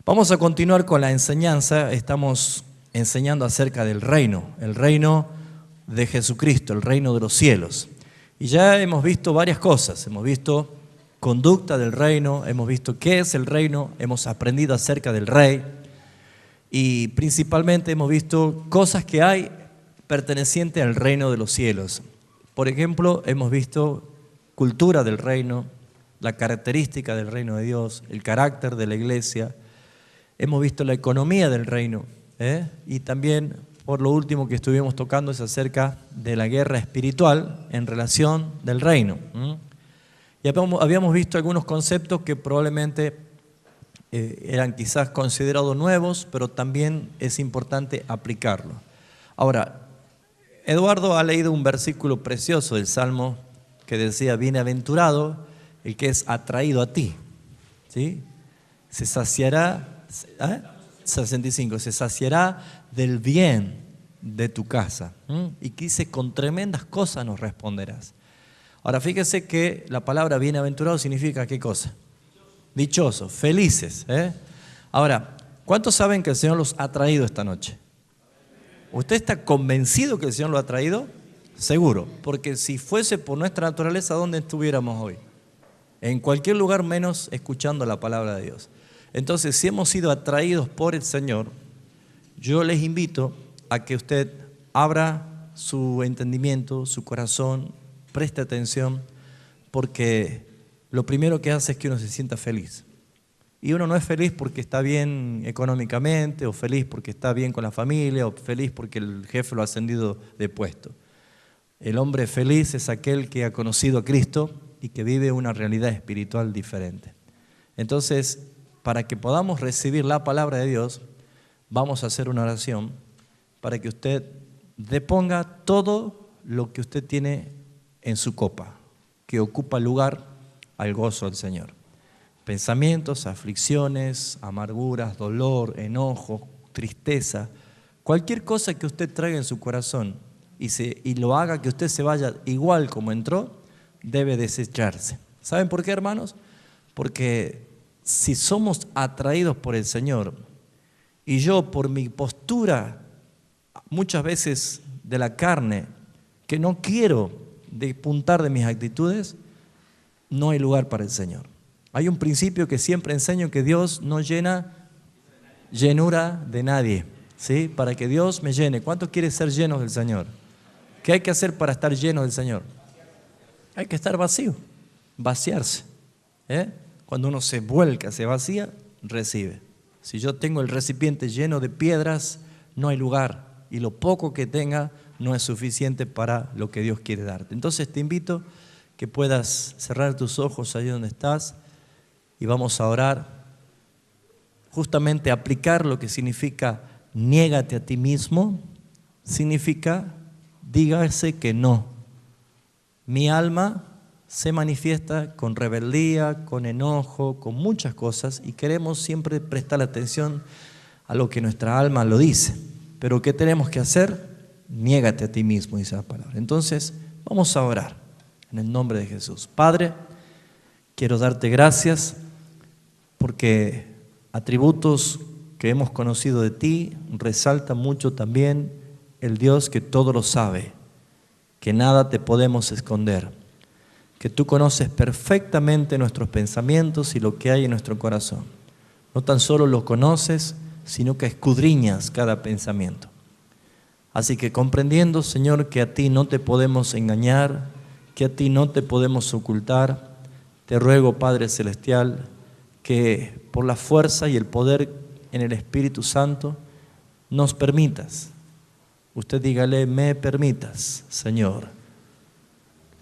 Vamos a continuar con la enseñanza. Estamos enseñando acerca del reino, el reino de Jesucristo, el reino de los cielos. Y ya hemos visto varias cosas. Hemos visto conducta del reino, hemos visto qué es el reino, hemos aprendido acerca del rey y principalmente hemos visto cosas que hay pertenecientes al reino de los cielos. Por ejemplo, hemos visto cultura del reino, la característica del reino de Dios, el carácter de la iglesia. Hemos visto la economía del reino, y también, por lo último que estuvimos tocando, es acerca de la guerra espiritual en relación del reino. Y habíamos visto algunos conceptos que probablemente eran quizás considerados nuevos, pero también es importante aplicarlos. Ahora, Eduardo ha leído un versículo precioso del Salmo que decía: bienaventurado el que es atraído a ti, ¿sí? Se saciará. 65, se saciará del bien de tu casa. Y que dice: con tremendas cosas nos responderás. Ahora fíjese que la palabra bienaventurado significa ¿qué cosa? Dichosos, felices. Ahora, ¿cuántos saben que el Señor los ha traído esta noche? ¿Usted está convencido que el Señor lo ha traído? Seguro, porque si fuese por nuestra naturaleza, ¿dónde estuviéramos hoy? En cualquier lugar menos escuchando la palabra de Dios. Entonces, si hemos sido atraídos por el Señor, yo les invito a que usted abra su entendimiento, su corazón, preste atención, porque lo primero que hace es que uno se sienta feliz. Y uno no es feliz porque está bien económicamente, o feliz porque está bien con la familia, o feliz porque el jefe lo ha ascendido de puesto. El hombre feliz es aquel que ha conocido a Cristo y que vive una realidad espiritual diferente. Entonces, para que podamos recibir la palabra de Dios, vamos a hacer una oración para que usted deponga todo lo que usted tiene en su copa, que ocupa lugar al gozo del Señor. Pensamientos, aflicciones, amarguras, dolor, enojo, tristeza, cualquier cosa que usted traiga en su corazón y lo haga que usted se vaya igual como entró, debe desecharse. ¿Saben por qué, hermanos? Porque si somos atraídos por el Señor y yo por mi postura muchas veces de la carne, que no quiero despuntar de mis actitudes, no hay lugar para el Señor. Hay un principio que siempre enseño, que Dios no llena llenura de nadie, ¿sí? Para que Dios me llene. ¿Cuántos quieren ser llenos del Señor? ¿Qué hay que hacer para estar llenos del Señor? Hay que estar vacío, vaciarse. Cuando uno se vuelca, se vacía, recibe. Si yo tengo el recipiente lleno de piedras, no hay lugar. Y lo poco que tenga no es suficiente para lo que Dios quiere darte. Entonces te invito que puedas cerrar tus ojos allí donde estás y vamos a orar. Justamente aplicar lo que significa niégate a ti mismo, significa dígase que no. Mi alma se manifiesta con rebeldía, con enojo, con muchas cosas y queremos siempre prestar atención a lo que nuestra alma lo dice. Pero ¿qué tenemos que hacer? Niégate a ti mismo, dice la palabra. Entonces, vamos a orar en el nombre de Jesús. Padre, quiero darte gracias porque atributos que hemos conocido de ti resaltan mucho también el Dios que todo lo sabe, que nada te podemos esconder, que tú conoces perfectamente nuestros pensamientos y lo que hay en nuestro corazón. No tan solo lo conoces, sino que escudriñas cada pensamiento. Así que comprendiendo, Señor, que a ti no te podemos engañar, que a ti no te podemos ocultar, te ruego, Padre Celestial, que por la fuerza y el poder en el Espíritu Santo nos permitas. Usted dígale: me permitas, Señor,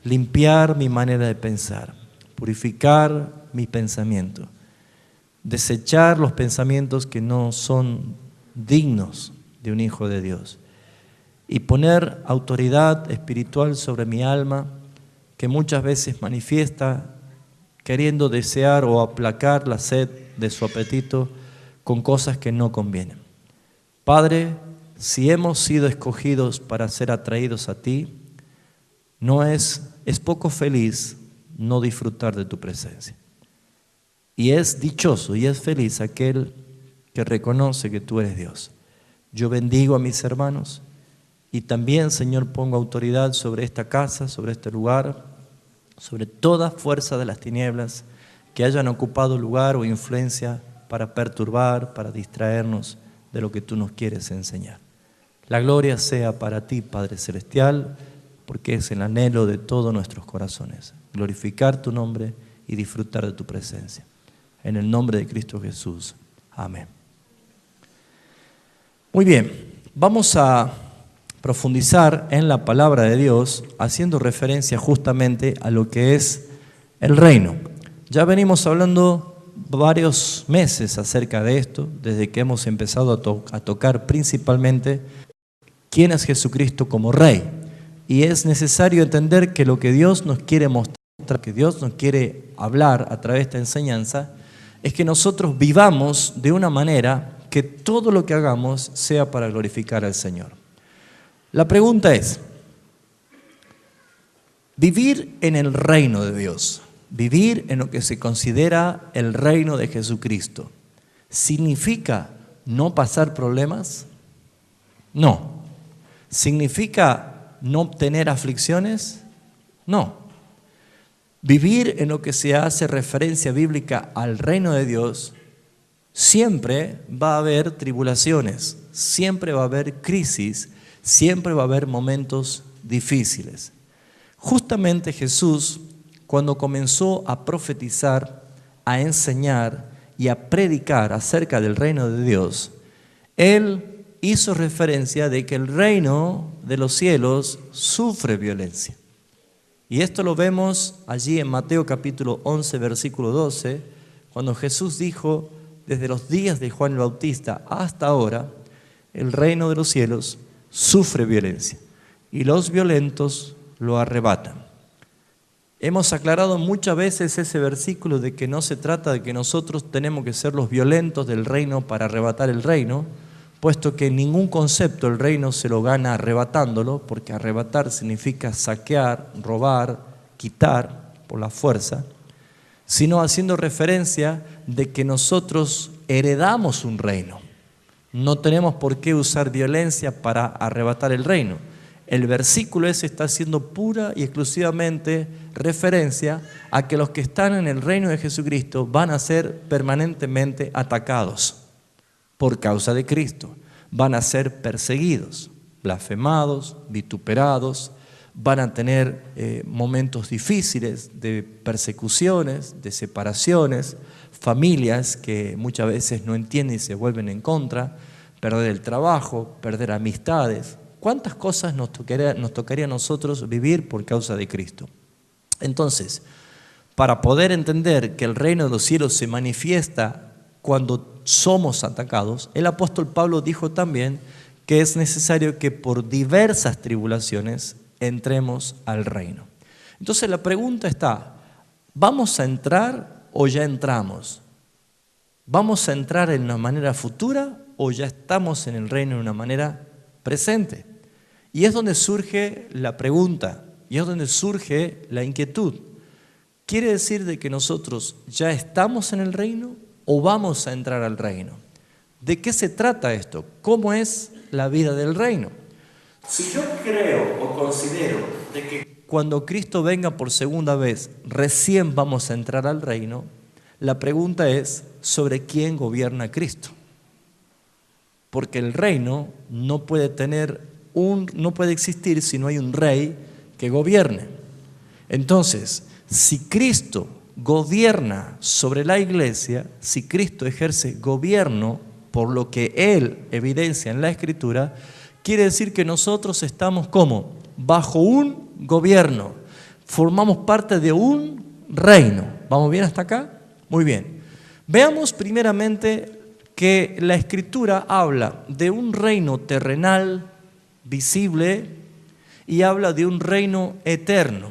limpiar mi manera de pensar, purificar mi pensamiento, desechar los pensamientos que no son dignos de un hijo de Dios y poner autoridad espiritual sobre mi alma, que muchas veces manifiesta queriendo desear o aplacar la sed de su apetito con cosas que no convienen. Padre, si hemos sido escogidos para ser atraídos a ti, es poco feliz no disfrutar de tu presencia. Y es dichoso y es feliz aquel que reconoce que tú eres Dios. Yo bendigo a mis hermanos y también, Señor, pongo autoridad sobre esta casa, sobre este lugar, sobre toda fuerza de las tinieblas que hayan ocupado lugar o influencia para perturbar, para distraernos de lo que tú nos quieres enseñar. La gloria sea para ti, Padre Celestial, porque es el anhelo de todos nuestros corazones. Glorificar tu nombre y disfrutar de tu presencia. En el nombre de Cristo Jesús. Amén. Muy bien, vamos a profundizar en la palabra de Dios, haciendo referencia justamente a lo que es el reino. Ya venimos hablando varios meses acerca de esto, desde que hemos empezado a tocar principalmente quién es Jesucristo como Rey. Y es necesario entender que lo que Dios nos quiere mostrar, que Dios nos quiere hablar a través de esta enseñanza, es que nosotros vivamos de una manera que todo lo que hagamos sea para glorificar al Señor. La pregunta es, vivir en el reino de Dios, vivir en lo que se considera el reino de Jesucristo, ¿significa no pasar problemas? No. ¿Significa no tener aflicciones? No. Vivir en lo que se hace referencia bíblica al reino de Dios, siempre va a haber tribulaciones, siempre va a haber crisis, siempre va a haber momentos difíciles. Justamente Jesús, cuando comenzó a profetizar, a enseñar y a predicar acerca del reino de Dios, Él hizo referencia de que el reino de los cielos sufre violencia. Y esto lo vemos allí en Mateo capítulo 11, versículo 12, cuando Jesús dijo, desde los días de Juan el Bautista hasta ahora, el reino de los cielos sufre violencia y los violentos lo arrebatan. Hemos aclarado muchas veces ese versículo de que no se trata de que nosotros tenemos que ser los violentos del reino para arrebatar el reino, puesto que en ningún concepto el reino se lo gana arrebatándolo, porque arrebatar significa saquear, robar, quitar por la fuerza, sino haciendo referencia de que nosotros heredamos un reino. No tenemos por qué usar violencia para arrebatar el reino. El versículo ese está haciendo pura y exclusivamente referencia a que los que están en el reino de Jesucristo van a ser permanentemente atacados por causa de Cristo. Van a ser perseguidos, blasfemados, vituperados, van a tener momentos difíciles de persecuciones, de separaciones, familias que muchas veces no entienden y se vuelven en contra, perder el trabajo, perder amistades. ¿Cuántas cosas nos tocaría a nosotros vivir por causa de Cristo? Entonces, para poder entender que el reino de los cielos se manifiesta cuando somos atacados, el apóstol Pablo dijo también que es necesario que por diversas tribulaciones entremos al reino. Entonces la pregunta está, ¿vamos a entrar o ya entramos? ¿Vamos a entrar en una manera futura o ya estamos en el reino de una manera presente? Y es donde surge la pregunta, y es donde surge la inquietud. ¿Quiere decir de que nosotros ya estamos en el reino o vamos a entrar al reino? ¿De qué se trata esto? ¿Cómo es la vida del reino? Si yo creo o considero de que cuando Cristo venga por segunda vez, recién vamos a entrar al reino, la pregunta es sobre quién gobierna Cristo. Porque el reino no puede existir si no hay un rey que gobierne. Entonces, si Cristo gobierna sobre la iglesia, si Cristo ejerce gobierno por lo que Él evidencia en la Escritura, quiere decir que nosotros estamos ¿cómo? Bajo un gobierno, formamos parte de un reino. ¿Vamos bien hasta acá? Muy bien. Veamos primeramente que la Escritura habla de un reino terrenal, visible, y habla de un reino eterno.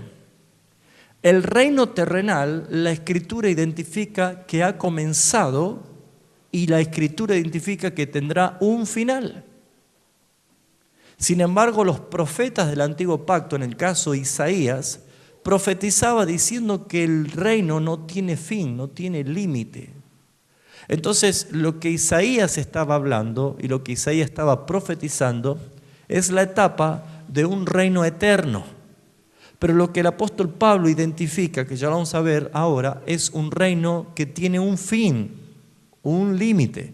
El reino terrenal, la Escritura identifica que ha comenzado y la Escritura identifica que tendrá un final. Sin embargo, los profetas del Antiguo Pacto, en el caso de Isaías, profetizaba diciendo que el reino no tiene fin, no tiene límite. Entonces, lo que Isaías estaba hablando y lo que Isaías estaba profetizando es la etapa de un reino eterno. Pero lo que el apóstol Pablo identifica, que ya lo vamos a ver ahora, es un reino que tiene un fin, un límite.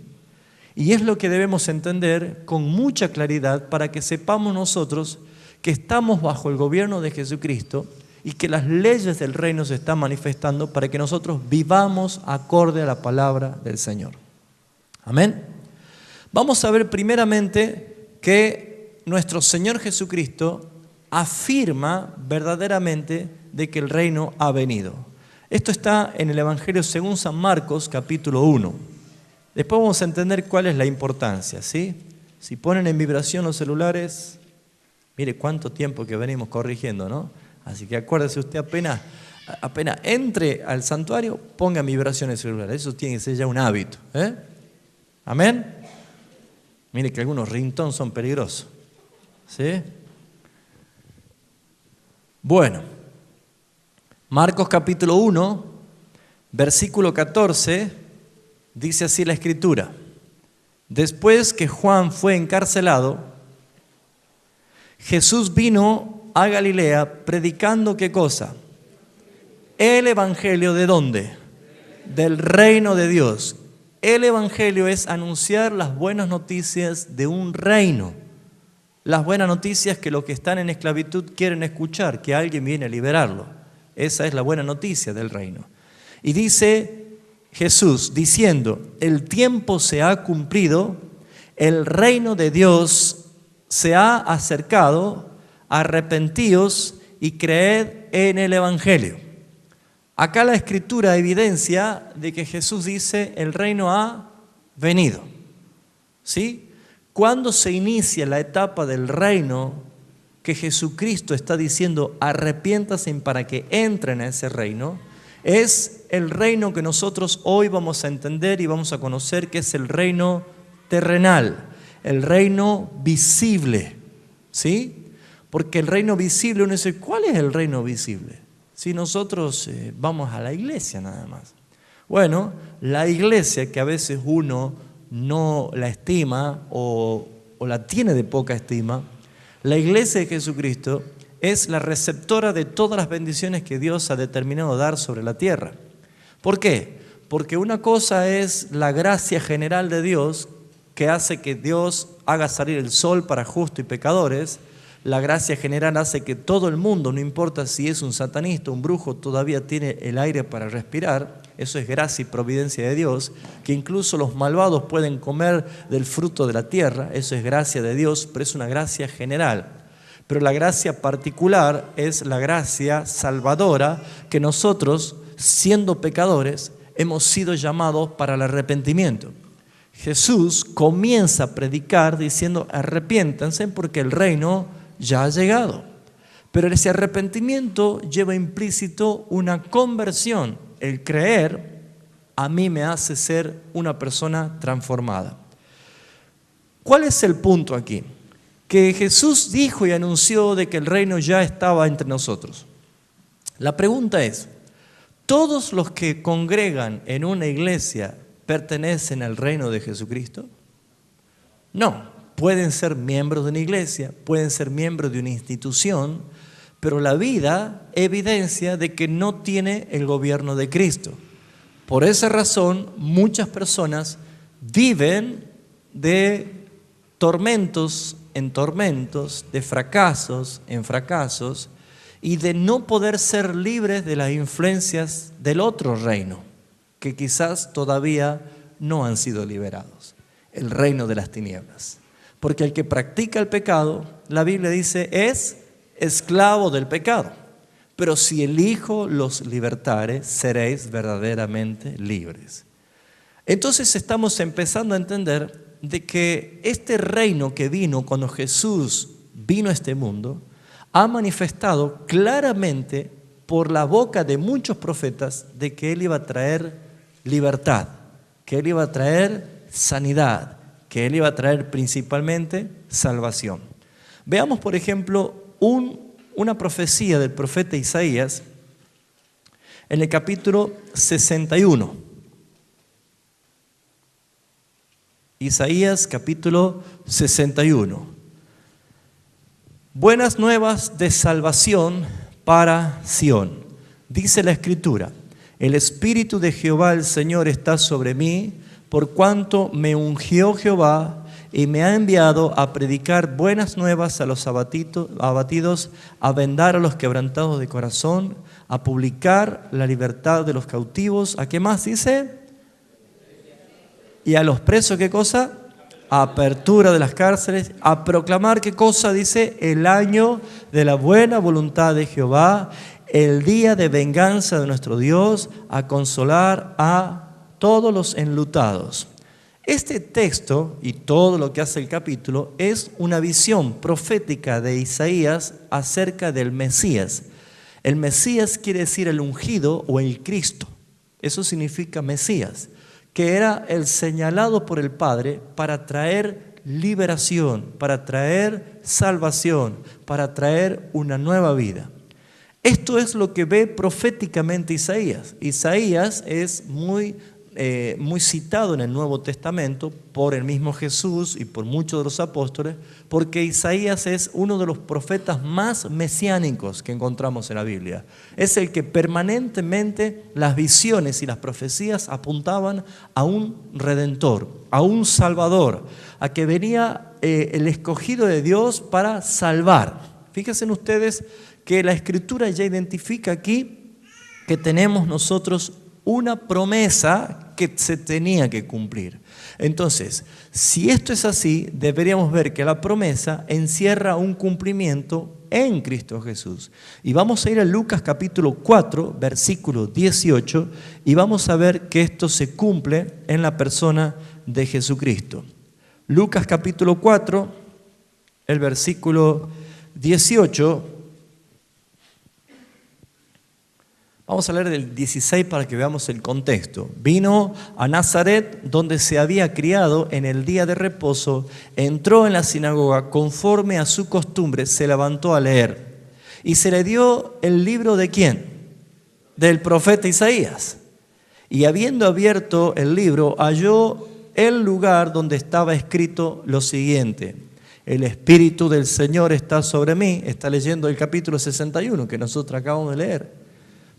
Y es lo que debemos entender con mucha claridad para que sepamos nosotros que estamos bajo el gobierno de Jesucristo y que las leyes del reino se están manifestando para que nosotros vivamos acorde a la palabra del Señor. Amén. Vamos a ver primeramente que nuestro Señor Jesucristo afirma verdaderamente de que el reino ha venido. Esto está en el Evangelio según San Marcos, capítulo 1. Después vamos a entender cuál es la importancia, ¿sí? Si ponen en vibración los celulares, mire cuánto tiempo que venimos corrigiendo, ¿no? Así que acuérdese usted, apenas entre al santuario, ponga en vibración el celular. Eso tiene que ser ya un hábito, ¿eh? ¿Amén? Mire que algunos ringtones son peligrosos, ¿sí? Bueno, Marcos capítulo 1, versículo 14, dice así la Escritura. Después que Juan fue encarcelado, Jesús vino a Galilea predicando ¿qué cosa? El evangelio ¿de dónde? Del reino de Dios. El evangelio es anunciar las buenas noticias de un reino. Las buenas noticias que los que están en esclavitud quieren escuchar, que alguien viene a liberarlo. Esa es la buena noticia del reino. Y dice Jesús diciendo, el tiempo se ha cumplido, el reino de Dios se ha acercado, arrepentíos y creed en el evangelio. Acá la Escritura evidencia de que Jesús dice, el reino ha venido. ¿Sí? ¿Cuándo se inicia la etapa del reino que Jesucristo está diciendo, arrepiéntanse para que entren a ese reino? Es el reino que nosotros hoy vamos a entender y vamos a conocer, que es el reino terrenal, el reino visible, ¿sí? Porque el reino visible, uno dice, ¿cuál es el reino visible? Si nosotros vamos a la iglesia nada más. Bueno, la iglesia que a veces uno no la estima o la tiene de poca estima, la iglesia de Jesucristo es la receptora de todas las bendiciones que Dios ha determinado dar sobre la tierra. ¿Por qué? Porque una cosa es la gracia general de Dios, que hace que Dios haga salir el sol para justos y pecadores. La gracia general hace que todo el mundo, no importa si es un satanista, un brujo, todavía tiene el aire para respirar. Eso es gracia y providencia de Dios. Que incluso los malvados pueden comer del fruto de la tierra. Eso es gracia de Dios, pero es una gracia general. Pero la gracia particular es la gracia salvadora que nosotros, siendo pecadores, hemos sido llamados para el arrepentimiento. Jesús comienza a predicar diciendo, arrepiéntanse porque el reino ya ha llegado. Pero ese arrepentimiento lleva implícito una conversión. El creer a mí me hace ser una persona transformada. ¿Cuál es el punto aquí? Que Jesús dijo y anunció de que el reino ya estaba entre nosotros. La pregunta es, ¿todos los que congregan en una iglesia pertenecen al reino de Jesucristo? No. Pueden ser miembros de una iglesia, pueden ser miembros de una institución, pero la vida evidencia de que no tiene el gobierno de Cristo. Por esa razón, muchas personas viven de tormentos en tormentos, de fracasos en fracasos, y de no poder ser libres de las influencias del otro reino, que quizás todavía no han sido liberados, el reino de las tinieblas. Porque el que practica el pecado, la Biblia dice, es esclavo del pecado. Pero si el Hijo los libertare, seréis verdaderamente libres. Entonces estamos empezando a entender de que este reino que vino cuando Jesús vino a este mundo, ha manifestado claramente por la boca de muchos profetas de que Él iba a traer libertad, que Él iba a traer sanidad, que Él iba a traer principalmente salvación. Veamos, por ejemplo, una profecía del profeta Isaías en el capítulo 61. Isaías capítulo 61. Buenas nuevas de salvación para Sión. Dice la Escritura: el Espíritu de Jehová el Señor está sobre mí, por cuanto me ungió Jehová y me ha enviado a predicar buenas nuevas a los abatidos, a vendar a los quebrantados de corazón, a publicar la libertad de los cautivos. ¿A qué más dice? Y a los presos, ¿qué cosa? Apertura de las cárceles. A proclamar, ¿qué cosa? Dice, el año de la buena voluntad de Jehová, el día de venganza de nuestro Dios, a consolar a todos los enlutados. Este texto y todo lo que hace el capítulo es una visión profética de Isaías acerca del Mesías. El Mesías quiere decir el ungido o el Cristo. Eso significa Mesías, que era el señalado por el Padre para traer liberación, para traer salvación, para traer una nueva vida. Esto es lo que ve proféticamente Isaías. Isaías es muy citado en el Nuevo Testamento por el mismo Jesús y por muchos de los apóstoles, porque Isaías es uno de los profetas más mesiánicos que encontramos en la Biblia. Es el que permanentemente las visiones y las profecías apuntaban a un Redentor, a un Salvador, a que venía el escogido de Dios para salvar. Fíjense ustedes que la Escritura ya identifica aquí que tenemos nosotros una promesa que se tenía que cumplir. Entonces, si esto es así, deberíamos ver que la promesa encierra un cumplimiento en Cristo Jesús. Y vamos a ir a Lucas capítulo 4, versículo 18, y vamos a ver que esto se cumple en la persona de Jesucristo. Lucas capítulo 4, el versículo 18. Vamos a leer del 16 para que veamos el contexto. Vino a Nazaret, donde se había criado en el día de reposo, entró en la sinagoga, conforme a su costumbre, se levantó a leer. Y se le dio el libro ¿de quién? Del profeta Isaías. Y habiendo abierto el libro, halló el lugar donde estaba escrito lo siguiente: el Espíritu del Señor está sobre mí. Está leyendo el capítulo 61 que nosotros acabamos de leer.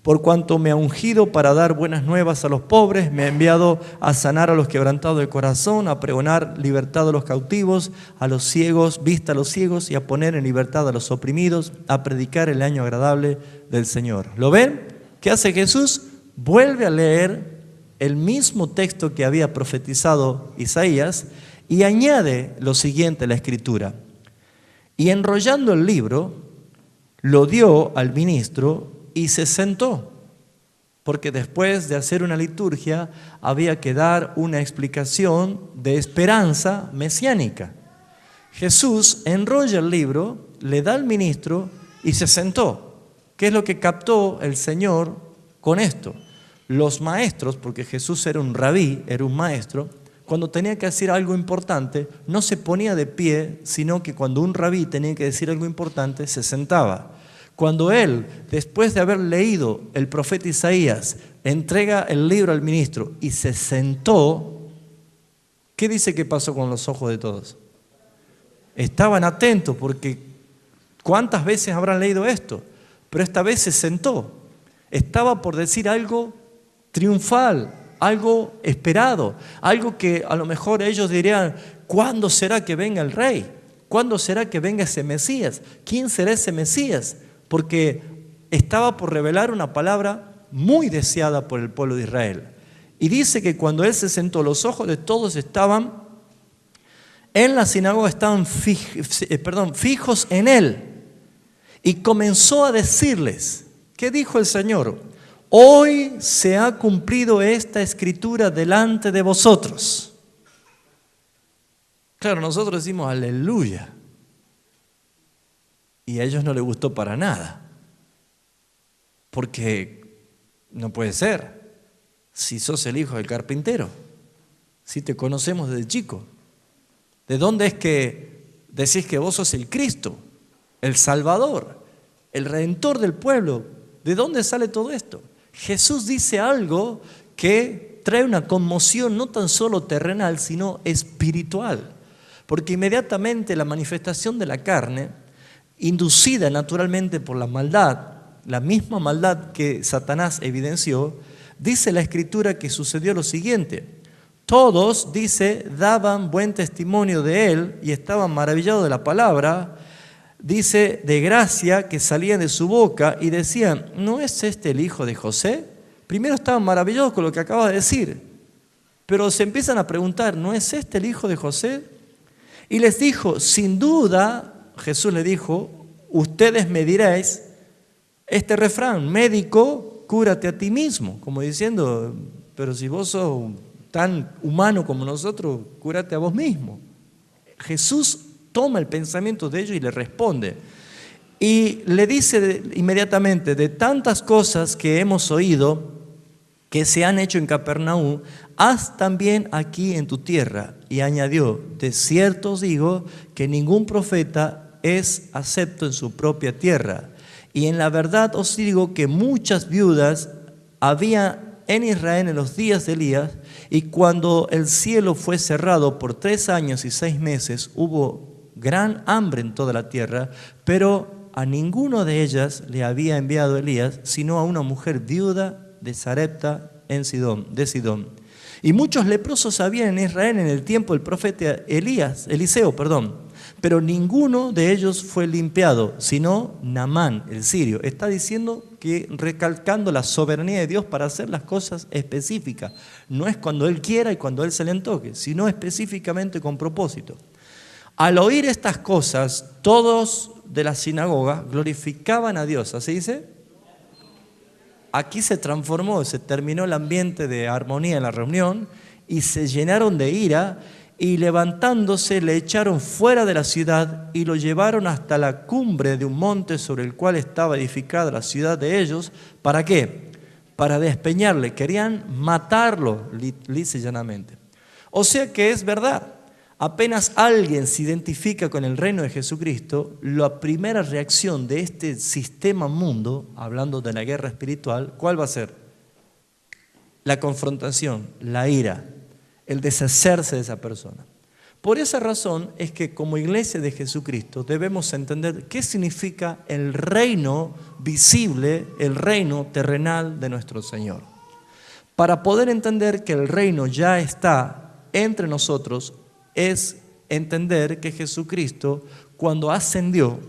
Por cuanto me ha ungido para dar buenas nuevas a los pobres, me ha enviado a sanar a los quebrantados de corazón, a pregonar libertad a los cautivos, a los ciegos, vista a los ciegos, y a poner en libertad a los oprimidos, a predicar el año agradable del Señor. ¿Lo ven? ¿Qué hace Jesús? Vuelve a leer el mismo texto que había profetizado Isaías y añade lo siguiente a la Escritura. Y enrollando el libro, lo dio al ministro y se sentó, porque después de hacer una liturgia había que dar una explicación de esperanza mesiánica. Jesús enrolla el libro, le da al ministro y se sentó. ¿Qué es lo que captó el Señor con esto? Los maestros, porque Jesús era un rabí, era un maestro, cuando tenía que decir algo importante, no se ponía de pie, sino que cuando un rabí tenía que decir algo importante, se sentaba. Cuando él, después de haber leído el profeta Isaías, entrega el libro al ministro y se sentó, ¿qué dice que pasó con los ojos de todos? Estaban atentos porque ¿cuántas veces habrán leído esto? Pero esta vez se sentó. Estaba por decir algo triunfal, algo esperado, algo que a lo mejor ellos dirían: ¿cuándo será que venga el rey? ¿Cuándo será que venga ese Mesías? ¿Quién será ese Mesías? Porque estaba por revelar una palabra muy deseada por el pueblo de Israel. Y dice que cuando él se sentó, los ojos de todos estaban en la sinagoga, estaban fijos en él. Y comenzó a decirles, ¿qué dijo el Señor? Hoy se ha cumplido esta escritura delante de vosotros. Claro, nosotros decimos aleluya. Y a ellos no les gustó para nada. Porque no puede ser. Si sos el hijo del carpintero, si te conocemos desde chico, ¿de dónde es que decís que vos sos el Cristo, el Salvador, el Redentor del pueblo? ¿De dónde sale todo esto? Jesús dice algo que trae una conmoción no tan solo terrenal, sino espiritual. Porque inmediatamente la manifestación de la carne, inducida naturalmente por la maldad, la misma maldad que Satanás evidenció, dice la Escritura que sucedió lo siguiente. Todos, dice, daban buen testimonio de él y estaban maravillados de la palabra, dice, de gracia que salía de su boca y decían, ¿no es este el hijo de José? Primero estaban maravillados con lo que acaba de decir, pero se empiezan a preguntar, ¿no es este el hijo de José? Y les dijo, sin duda, Jesús le dijo, ustedes me diréis este refrán, médico, cúrate a ti mismo, como diciendo, pero si vos sos tan humano como nosotros, cúrate a vos mismo. Jesús toma el pensamiento de ellos y le responde. Y le dice inmediatamente, de tantas cosas que hemos oído, que se han hecho en Capernaum, haz también aquí en tu tierra. Y añadió, de cierto os digo que ningún profeta es acepto en su propia tierra. Y en la verdad os digo que muchas viudas había en Israel en los días de Elías, y cuando el cielo fue cerrado por 3 años y 6 meses, hubo gran hambre en toda la tierra, pero a ninguno de ellas le había enviado Elías, sino a una mujer viuda de Sarepta de Sidón. Y muchos leprosos había en Israel en el tiempo del profeta Eliseo, pero ninguno de ellos fue limpiado, sino Naamán, el sirio. Está diciendo que recalcando la soberanía de Dios para hacer las cosas específicas. No es cuando Él quiera y cuando Él se le antoje, sino específicamente con propósito. Al oír estas cosas, todos de la sinagoga glorificaban a Dios. ¿Así dice? Aquí se transformó, se terminó el ambiente de armonía en la reunión y se llenaron de ira y levantándose le echaron fuera de la ciudad y lo llevaron hasta la cumbre de un monte sobre el cual estaba edificada la ciudad de ellos. ¿Para qué? Para despeñarle. Querían matarlo, lisa y llanamente. O sea que es verdad. Apenas alguien se identifica con el reino de Jesucristo, la primera reacción de este sistema mundo, hablando de la guerra espiritual, ¿cuál va a ser? La confrontación, la ira, el deshacerse de esa persona. Por esa razón es que como iglesia de Jesucristo debemos entender qué significa el reino visible, el reino terrenal de nuestro Señor. Para poder entender que el reino ya está entre nosotros, es entender que Jesucristo, cuando ascendió,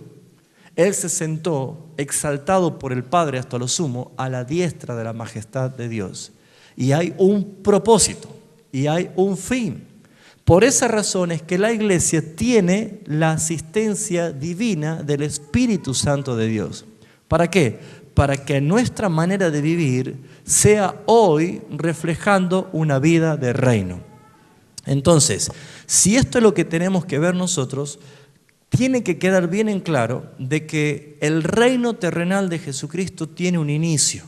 Él se sentó exaltado por el Padre hasta lo sumo a la diestra de la majestad de Dios. Y hay un propósito y hay un fin. Por esa razón es que la iglesia tiene la asistencia divina del Espíritu Santo de Dios. ¿Para qué? Para que nuestra manera de vivir sea hoy reflejando una vida de reino. Entonces, si esto es lo que tenemos que ver nosotros, tiene que quedar bien en claro de que el reino terrenal de Jesucristo tiene un inicio.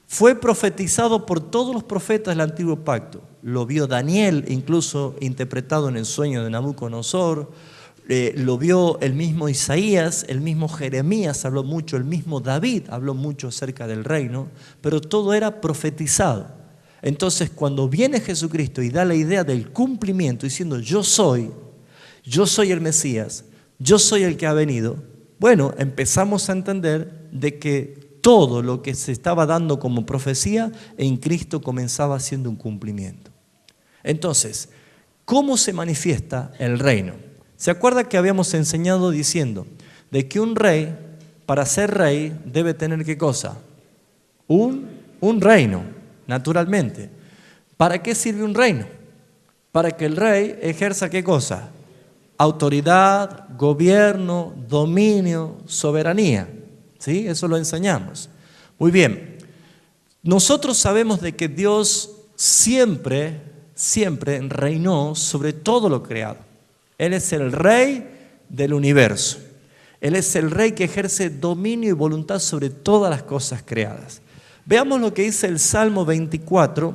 Fue profetizado por todos los profetas del Antiguo Pacto. Lo vio Daniel, incluso interpretado en el sueño de Nabucodonosor. Lo vio el mismo Isaías, el mismo Jeremías habló mucho, el mismo David habló mucho acerca del reino, pero todo era profetizado. Entonces, cuando viene Jesucristo y da la idea del cumplimiento, diciendo yo soy el Mesías, yo soy el que ha venido, bueno, empezamos a entender de que todo lo que se estaba dando como profecía en Cristo comenzaba siendo un cumplimiento. Entonces, ¿cómo se manifiesta el reino? ¿Se acuerda que habíamos enseñado diciendo de que un rey, para ser rey, debe tener ¿qué cosa? Un reino. Naturalmente. ¿Para qué sirve un reino? Para que el rey ejerza ¿qué cosa? Autoridad, gobierno, dominio, soberanía. ¿Sí? Eso lo enseñamos. Muy bien. Nosotros sabemos de que Dios siempre reinó sobre todo lo creado. Él es el rey del universo. Él es el rey que ejerce dominio y voluntad sobre todas las cosas creadas. Veamos lo que dice el Salmo 24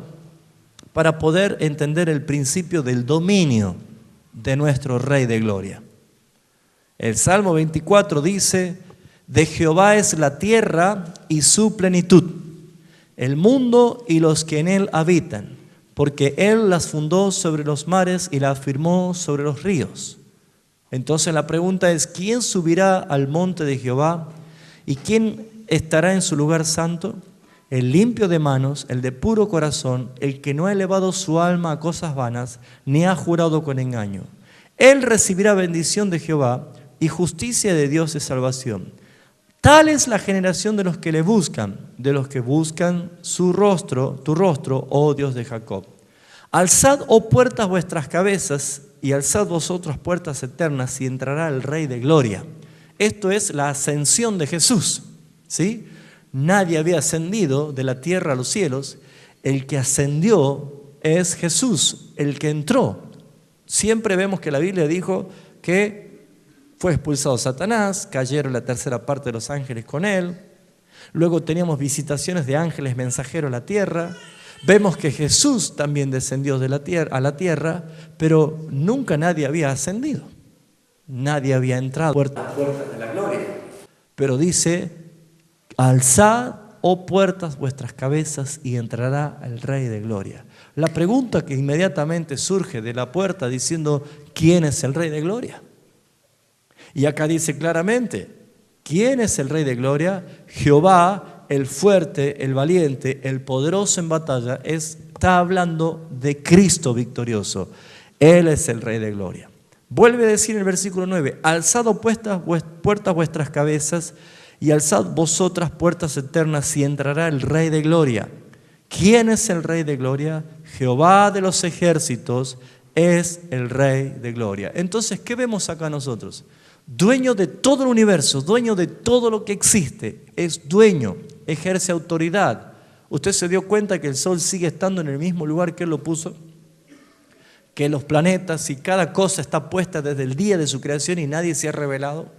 para poder entender el principio del dominio de nuestro Rey de Gloria. El Salmo 24 dice, de Jehová es la tierra y su plenitud, el mundo y los que en él habitan, porque Él las fundó sobre los mares y las afirmó sobre los ríos. Entonces la pregunta es, ¿quién subirá al monte de Jehová? ¿Y quién estará en su lugar santo? El limpio de manos, el de puro corazón, el que no ha elevado su alma a cosas vanas, ni ha jurado con engaño. Él recibirá bendición de Jehová y justicia de Dios de salvación. Tal es la generación de los que le buscan, de los que buscan tu rostro, oh Dios de Jacob. Alzad, oh puertas, vuestras cabezas, y alzad vosotras puertas eternas, y entrará el Rey de Gloria. Esto es la ascensión de Jesús, ¿sí? Nadie había ascendido de la tierra a los cielos. El que ascendió es Jesús, el que entró. Siempre vemos que la Biblia dijo que fue expulsado Satanás, cayeron la tercera parte de los ángeles con él. Luego teníamos visitaciones de ángeles mensajeros a la tierra. Vemos que Jesús también descendió de la tierra, a la tierra, pero nunca nadie había ascendido. Nadie había entrado a las puertas de la gloria. Pero dice, alzad, oh puertas, vuestras cabezas, y entrará el Rey de Gloria. La pregunta que inmediatamente surge de la puerta diciendo, ¿quién es el Rey de Gloria? Y acá dice claramente, ¿quién es el Rey de Gloria? Jehová, el fuerte, el valiente, el poderoso en batalla, está hablando de Cristo victorioso. Él es el Rey de Gloria. Vuelve a decir en el versículo 9, alzad puertas vuestras cabezas y alzad vosotras puertas eternas y entrará el Rey de Gloria. ¿Quién es el Rey de Gloria? Jehová de los ejércitos es el Rey de Gloria. Entonces, ¿qué vemos acá nosotros? Dueño de todo el universo, dueño de todo lo que existe, es dueño, ejerce autoridad. ¿Usted se dio cuenta que el sol sigue estando en el mismo lugar que Él lo puso? Que los planetas y cada cosa está puesta desde el día de su creación y nadie se ha revelado.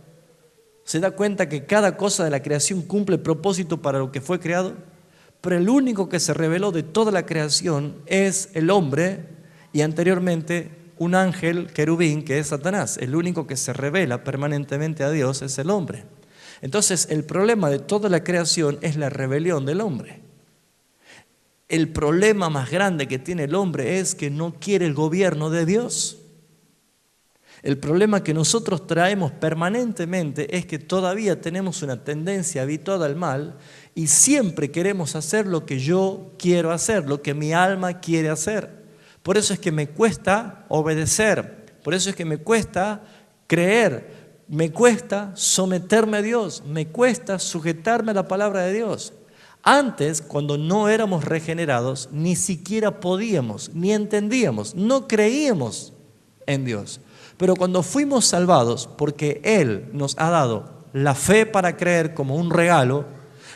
¿Se da cuenta que cada cosa de la creación cumple propósito para lo que fue creado? Pero el único que se reveló de toda la creación es el hombre y anteriormente un ángel querubín que es Satanás. El único que se revela permanentemente a Dios es el hombre. Entonces el problema de toda la creación es la rebelión del hombre. El problema más grande que tiene el hombre es que no quiere el gobierno de Dios. El problema que nosotros traemos permanentemente es que todavía tenemos una tendencia habituada al mal y siempre queremos hacer lo que yo quiero hacer, lo que mi alma quiere hacer. Por eso es que me cuesta obedecer, por eso es que me cuesta creer, me cuesta someterme a Dios, me cuesta sujetarme a la palabra de Dios. Antes, cuando no éramos regenerados, ni siquiera podíamos, ni entendíamos, no creíamos en Dios. Pero cuando fuimos salvados, porque Él nos ha dado la fe para creer como un regalo,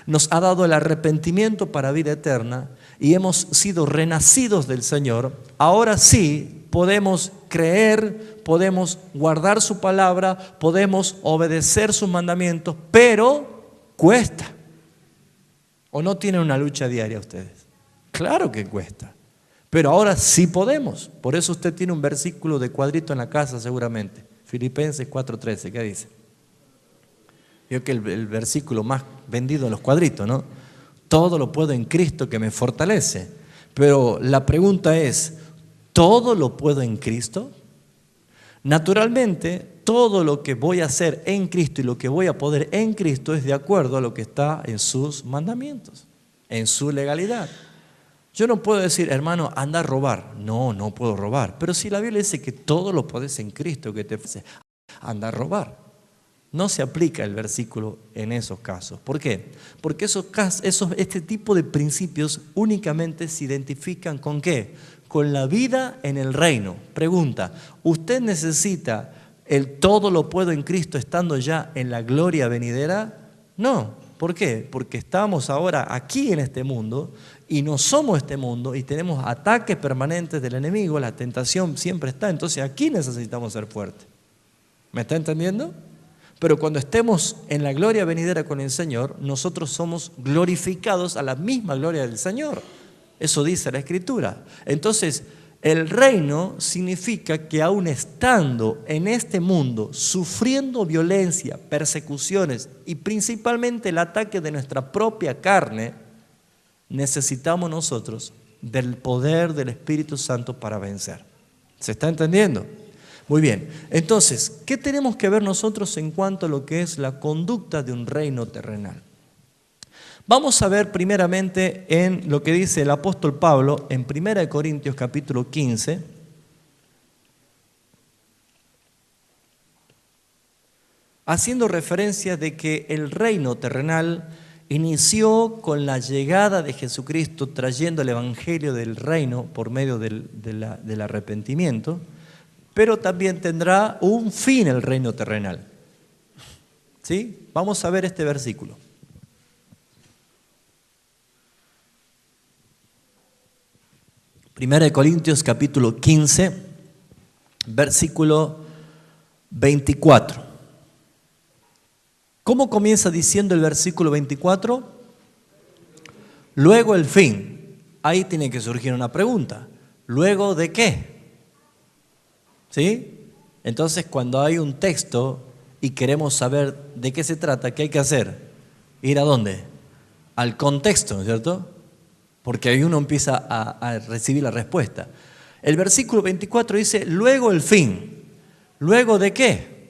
nos ha dado el arrepentimiento para vida eterna y hemos sido renacidos del Señor, ahora sí podemos creer, podemos guardar su palabra, podemos obedecer sus mandamientos, pero cuesta. ¿O no tienen una lucha diaria ustedes? Claro que cuesta. Pero ahora sí podemos. Por eso usted tiene un versículo de cuadrito en la casa seguramente. Filipenses 4:13, ¿qué dice? Vio que el versículo más vendido en los cuadritos, ¿no? Todo lo puedo en Cristo que me fortalece. Pero la pregunta es, ¿todo lo puedo en Cristo? Naturalmente, todo lo que voy a hacer en Cristo y lo que voy a poder en Cristo es de acuerdo a lo que está en sus mandamientos, en su legalidad. Yo no puedo decir, hermano, anda a robar. No, no puedo robar. Pero si la Biblia dice que todo lo podés en Cristo, que te ofrece, anda a robar. No se aplica el versículo en esos casos. ¿Por qué? Porque este tipo de principios únicamente se identifican ¿con qué? Con la vida en el reino. Pregunta, ¿usted necesita el todo lo puedo en Cristo estando ya en la gloria venidera? No. ¿Por qué? Porque estamos ahora aquí en este mundo y no somos este mundo y tenemos ataques permanentes del enemigo, la tentación siempre está, entonces aquí necesitamos ser fuertes. ¿Me está entendiendo? Pero cuando estemos en la gloria venidera con el Señor, nosotros somos glorificados a la misma gloria del Señor. Eso dice la Escritura. Entonces, el reino significa que aún estando en este mundo, sufriendo violencia, persecuciones y principalmente el ataque de nuestra propia carne, necesitamos nosotros del poder del Espíritu Santo para vencer. ¿Se está entendiendo? Muy bien. Entonces, ¿qué tenemos que ver nosotros en cuanto a lo que es la conducta de un reino terrenal? Vamos a ver primeramente en lo que dice el apóstol Pablo en 1 Corintios capítulo 15. Haciendo referencia de que el reino terrenal inició con la llegada de Jesucristo, trayendo el evangelio del reino por medio del arrepentimiento, pero también tendrá un fin el reino terrenal. ¿Sí? Vamos a ver este versículo. Primera de Corintios capítulo 15, versículo 24. ¿Cómo comienza diciendo el versículo 24? Luego el fin. Ahí tiene que surgir una pregunta. ¿Luego de qué? ¿Sí? Entonces, cuando hay un texto y queremos saber de qué se trata, ¿qué hay que hacer? ¿Ir a dónde? Al contexto, ¿no es cierto? Porque ahí uno empieza a recibir la respuesta. El versículo 24 dice, luego el fin. ¿Luego de qué?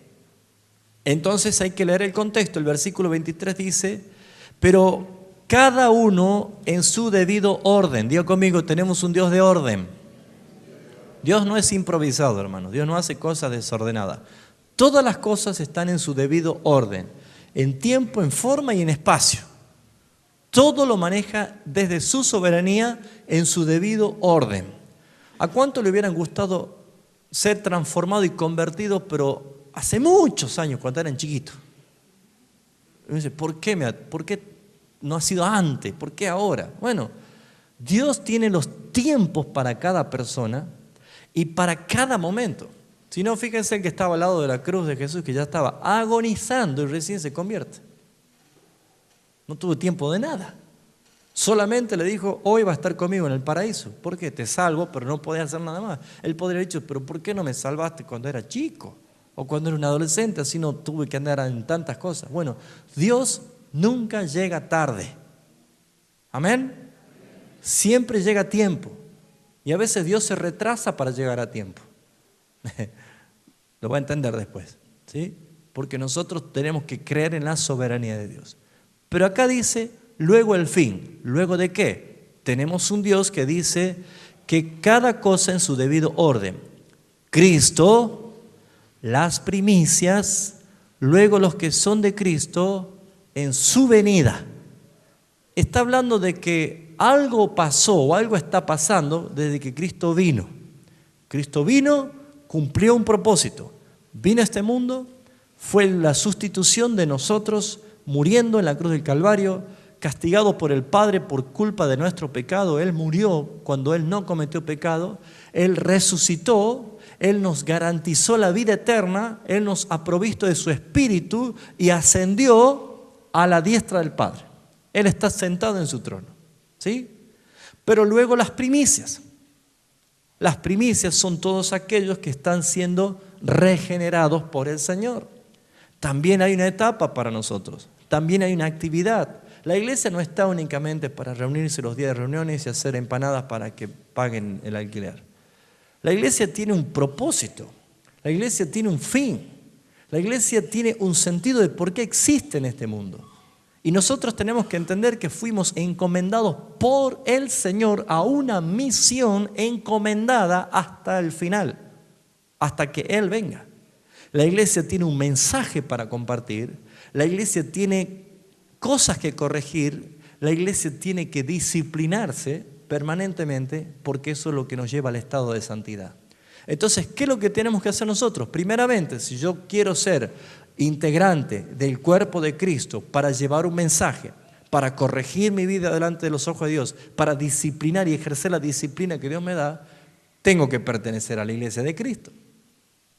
Entonces hay que leer el contexto. El versículo 23 dice, pero cada uno en su debido orden. Diga conmigo, tenemos un Dios de orden. Dios no es improvisado, hermano. Dios no hace cosas desordenadas. Todas las cosas están en su debido orden, en tiempo, en forma y en espacio. Todo lo maneja desde su soberanía en su debido orden. ¿A cuánto le hubieran gustado ser transformado y convertido, pero hace muchos años, cuando eran chiquitos? Y me dice, ¿por qué no ha sido antes? ¿Por qué ahora? Bueno, Dios tiene los tiempos para cada persona y para cada momento. Si no, fíjense el que estaba al lado de la cruz de Jesús, que ya estaba agonizando y recién se convierte. No tuvo tiempo de nada. Solamente le dijo, hoy va a estar conmigo en el paraíso. ¿Por qué? Te salvo, pero no podía hacer nada más. Él podría haber dicho, pero ¿por qué no me salvaste cuando era chico? O cuando era un adolescente, así no tuve que andar en tantas cosas. Bueno, Dios nunca llega tarde. ¿Amén? Siempre llega a tiempo. Y a veces Dios se retrasa para llegar a tiempo. Lo va a entender después, ¿sí? Porque nosotros tenemos que creer en la soberanía de Dios. Pero acá dice, luego el fin. ¿Luego de qué? Tenemos un Dios que dice que cada cosa en su debido orden. Cristo, las primicias, luego los que son de Cristo en su venida. Está hablando de que algo pasó o algo está pasando desde que Cristo vino. Cristo vino, cumplió un propósito. Vino a este mundo, fue la sustitución de nosotros, muriendo en la cruz del Calvario, castigado por el Padre por culpa de nuestro pecado. Él murió cuando Él no cometió pecado. Él resucitó, Él nos garantizó la vida eterna, Él nos ha provisto de su Espíritu y ascendió a la diestra del Padre. Él está sentado en su trono, ¿sí? Pero luego las primicias. Las primicias son todos aquellos que están siendo regenerados por el Señor. También hay una etapa para nosotros. También hay una actividad. La iglesia no está únicamente para reunirse los días de reuniones y hacer empanadas para que paguen el alquiler. La iglesia tiene un propósito. La iglesia tiene un fin. La iglesia tiene un sentido de por qué existe en este mundo. Y nosotros tenemos que entender que fuimos encomendados por el Señor a una misión encomendada hasta el final, hasta que Él venga. La iglesia tiene un mensaje para compartir, la iglesia tiene cosas que corregir, la iglesia tiene que disciplinarse permanentemente porque eso es lo que nos lleva al estado de santidad. Entonces, ¿qué es lo que tenemos que hacer nosotros? Primeramente, si yo quiero ser integrante del cuerpo de Cristo para llevar un mensaje, para corregir mi vida delante de los ojos de Dios, para disciplinar y ejercer la disciplina que Dios me da, tengo que pertenecer a la iglesia de Cristo.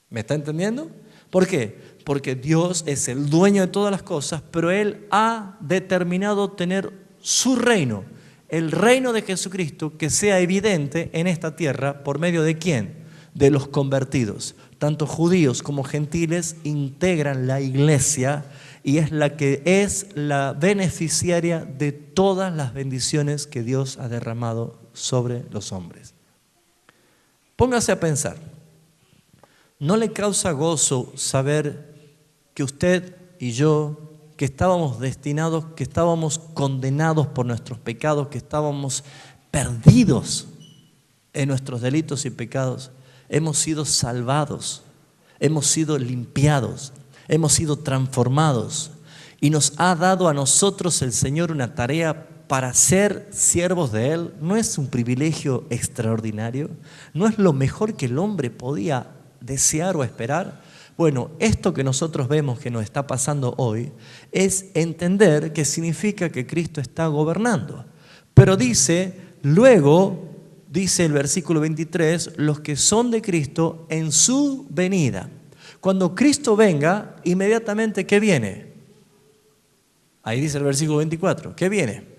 ¿Me está entendiendo? ¿Por qué? Porque Dios es el dueño de todas las cosas, pero Él ha determinado tener su reino, el reino de Jesucristo, que sea evidente en esta tierra. ¿Por medio de quién? De los convertidos. Tanto judíos como gentiles integran la iglesia y es la beneficiaria de todas las bendiciones que Dios ha derramado sobre los hombres. Póngase a pensar, ¿no le causa gozo saber que usted y yo, que estábamos destinados, que estábamos condenados por nuestros pecados, que estábamos perdidos en nuestros delitos y pecados, hemos sido salvados, hemos sido limpiados, hemos sido transformados y nos ha dado a nosotros el Señor una tarea para ser siervos de Él? ¿No es un privilegio extraordinario? ¿No es lo mejor que el hombre podía desear o esperar? Bueno, esto que nosotros vemos que nos está pasando hoy es entender que significa que Cristo está gobernando. Pero luego dice el versículo 23, los que son de Cristo en su venida. Cuando Cristo venga, inmediatamente, ¿qué viene? Ahí dice el versículo 24, ¿qué viene?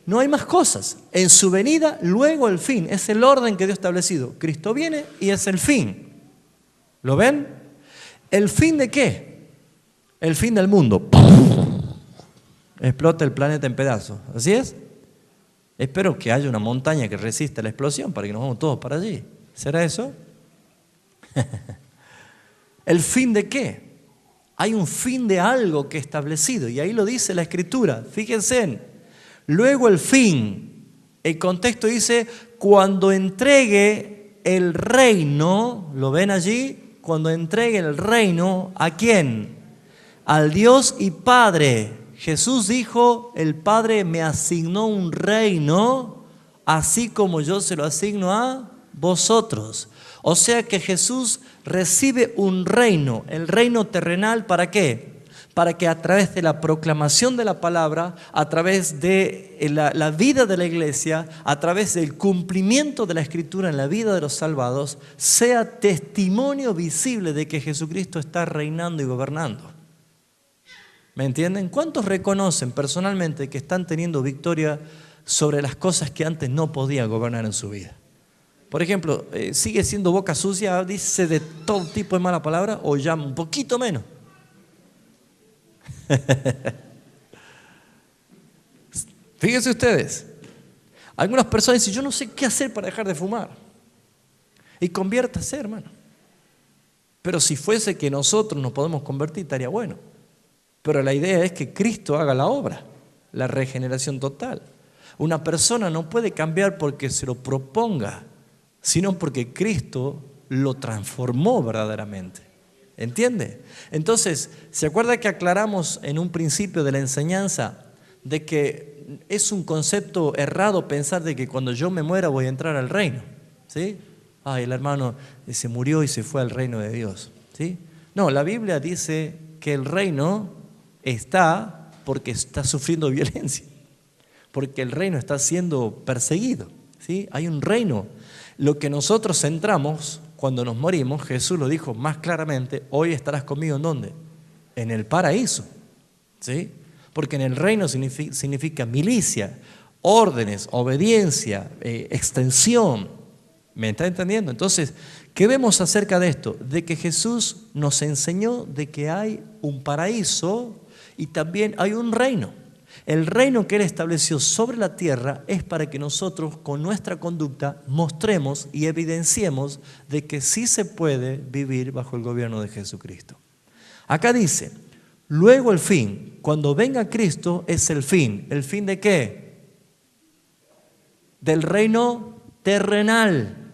No hay más cosas. En su venida, luego el fin. Es el orden que Dios ha establecido. Cristo viene y es el fin. ¿Lo ven? ¿El fin de qué? El fin del mundo. Explota el planeta en pedazos. ¿Así es? Espero que haya una montaña que resista la explosión para que nos vamos todos para allí. ¿Será eso? ¿El fin de qué? Hay un fin de algo que es establecido y ahí lo dice la Escritura. Fíjense, luego el fin. El contexto dice, cuando entregue el reino, ¿lo ven allí? Cuando entregue el reino, ¿a quién? Al Dios y Padre. Jesús dijo, el Padre me asignó un reino, así como yo se lo asigno a vosotros. O sea que Jesús recibe un reino, el reino terrenal, ¿para qué? Para que a través de la proclamación de la palabra, a través de la vida de la iglesia, a través del cumplimiento de la Escritura en la vida de los salvados, sea testimonio visible de que Jesucristo está reinando y gobernando. ¿Me entienden? ¿Cuántos reconocen personalmente que están teniendo victoria sobre las cosas que antes no podían gobernar en su vida? Por ejemplo, ¿sigue siendo boca sucia, dice de todo tipo de mala palabra o ya un poquito menos? Fíjense ustedes, algunas personas dicen, yo no sé qué hacer para dejar de fumar. Y conviértase, hermano. Pero si fuese que nosotros nos podemos convertir, estaría bueno. Pero la idea es que Cristo haga la obra, la regeneración total. Una persona no puede cambiar porque se lo proponga, sino porque Cristo lo transformó verdaderamente. ¿Entiende? Entonces, ¿se acuerda que aclaramos en un principio de la enseñanza de que es un concepto errado pensar de que cuando yo me muera voy a entrar al reino? ¿Sí? Ay, el hermano se murió y se fue al reino de Dios. ¿Sí? No, la Biblia dice que el reino está porque está sufriendo violencia, porque el reino está siendo perseguido. ¿Sí? Hay un reino. Lo que nosotros entramos cuando nos morimos, Jesús lo dijo más claramente, hoy estarás conmigo ¿en dónde? En el paraíso. ¿Sí? Porque en el reino significa milicia, órdenes, obediencia, extensión. ¿Me está entendiendo? Entonces, ¿qué vemos acerca de esto? De que Jesús nos enseñó de que hay un paraíso y también hay un reino. El reino que Él estableció sobre la tierra es para que nosotros con nuestra conducta mostremos y evidenciemos de que sí se puede vivir bajo el gobierno de Jesucristo. Acá dice, luego el fin, cuando venga Cristo es el fin. ¿El fin de qué? Del reino terrenal.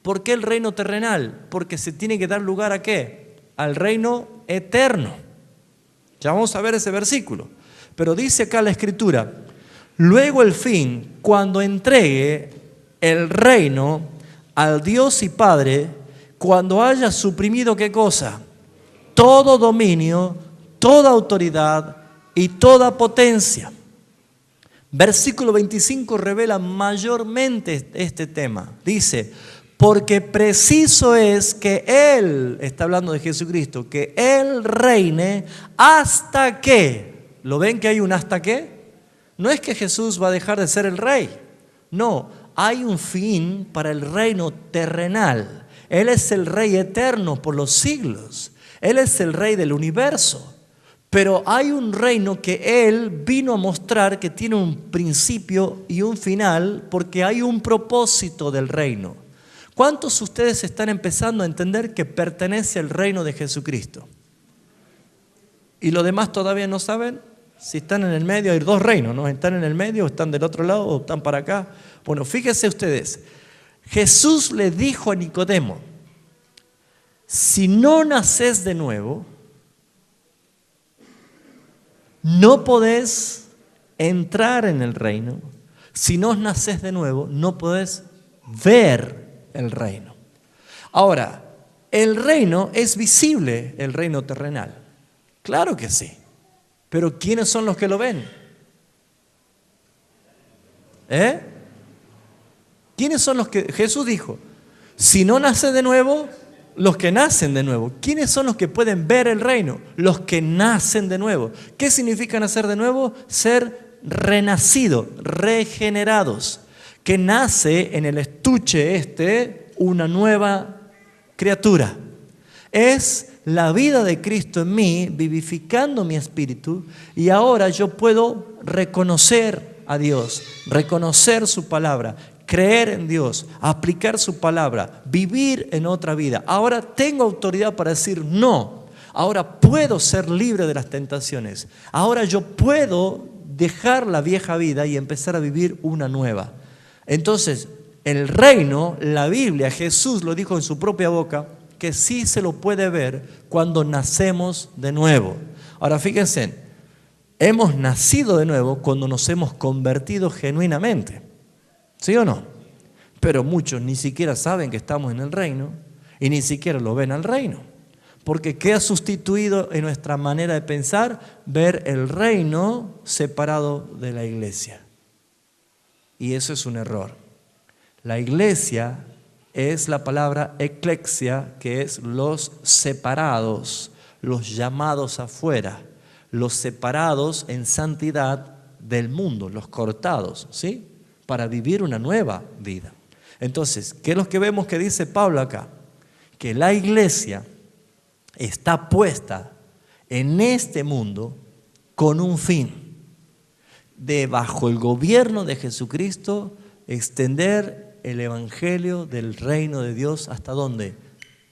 ¿Por qué el reino terrenal? Porque se tiene que dar lugar ¿a qué? Al reino eterno. Ya vamos a ver ese versículo. Pero dice acá la Escritura, luego el fin, cuando entregue el reino al Dios y Padre, cuando haya suprimido ¿qué cosa? Todo dominio, toda autoridad y toda potencia. Versículo 25 revela mayormente este tema. Dice, porque preciso es que Él, está hablando de Jesucristo, que Él reine hasta que... ¿Lo ven que hay un hasta qué? No es que Jesús va a dejar de ser el rey. No, hay un fin para el reino terrenal. Él es el rey eterno por los siglos. Él es el rey del universo. Pero hay un reino que Él vino a mostrar que tiene un principio y un final, porque hay un propósito del reino. ¿Cuántos de ustedes están empezando a entender que pertenece al reino de Jesucristo? ¿Y los demás todavía no saben? Si están en el medio, hay dos reinos, ¿no? ¿Están en el medio, o están del otro lado, o están para acá? Bueno, fíjense ustedes. Jesús le dijo a Nicodemo, si no nacés de nuevo, no podés entrar en el reino. Si no nacés de nuevo, no podés ver el reino. Ahora, el reino es visible, el reino terrenal. Claro que sí. Pero ¿quiénes son los que lo ven? ¿Quiénes son los que Jesús dijo? Si no nace de nuevo, los que nacen de nuevo. ¿Quiénes son los que pueden ver el reino? Los que nacen de nuevo. ¿Qué significa nacer de nuevo? Ser renacido, regenerados. Que nace en el estuche una nueva criatura. Es la vida de Cristo en mí, vivificando mi espíritu, y ahora yo puedo reconocer a Dios, reconocer su palabra, creer en Dios, aplicar su palabra, vivir en otra vida. Ahora tengo autoridad para decir no. Ahora puedo ser libre de las tentaciones. Ahora yo puedo dejar la vieja vida y empezar a vivir una nueva. Entonces, el reino, la Biblia, Jesús lo dijo en su propia boca, que sí se lo puede ver cuando nacemos de nuevo. Ahora fíjense, hemos nacido de nuevo cuando nos hemos convertido genuinamente. ¿Sí o no? Pero muchos ni siquiera saben que estamos en el reino y ni siquiera lo ven al reino. Porque ¿qué ha sustituido en nuestra manera de pensar? Ver el reino separado de la iglesia. Y eso es un error. La iglesia es la palabra eclesia, que es los separados, los llamados afuera, los separados en santidad del mundo, los cortados, ¿sí? Para vivir una nueva vida. Entonces, ¿qué es lo que vemos que dice Pablo acá? Que la iglesia está puesta en este mundo con un fin, de bajo el gobierno de Jesucristo, extender el evangelio del reino de Dios, ¿hasta dónde?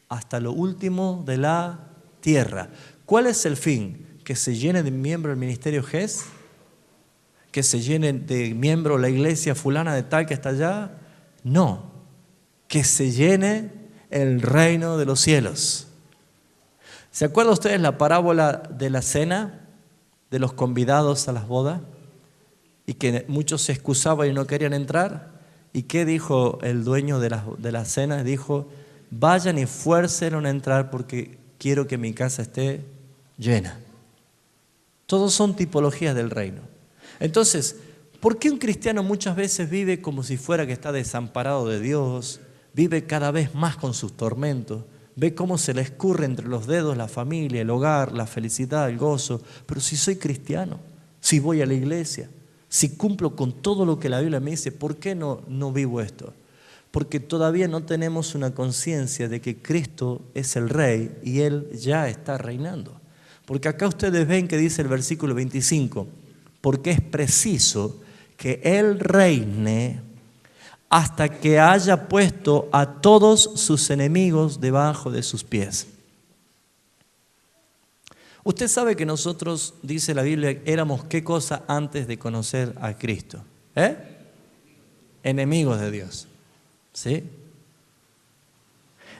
Hasta lo último de la tierra. ¿Cuál es el fin? ¿Que se llene de miembros el ministerio GES? ¿Que se llene de miembros la iglesia fulana de tal que está allá? No, que se llene el reino de los cielos. ¿Se acuerdan ustedes la parábola de la cena, de los convidados a las bodas? Y que muchos se excusaban y no querían entrar. ¿Y qué dijo el dueño de la cena? Dijo, vayan y fuércenlo a entrar porque quiero que mi casa esté llena. Todos son tipologías del reino. Entonces, ¿por qué un cristiano muchas veces vive como si fuera que está desamparado de Dios? Vive cada vez más con sus tormentos. Ve cómo se le escurre entre los dedos la familia, el hogar, la felicidad, el gozo. Pero si soy cristiano, si voy a la iglesia, si cumplo con todo lo que la Biblia me dice, ¿por qué no vivo esto? Porque todavía no tenemos una conciencia de que Cristo es el Rey y Él ya está reinando. Porque acá ustedes ven que dice el versículo 25, porque es preciso que Él reine hasta que haya puesto a todos sus enemigos debajo de sus pies. Usted sabe que nosotros, dice la Biblia, éramos ¿qué cosa antes de conocer a Cristo? Enemigos de Dios. ¿Sí?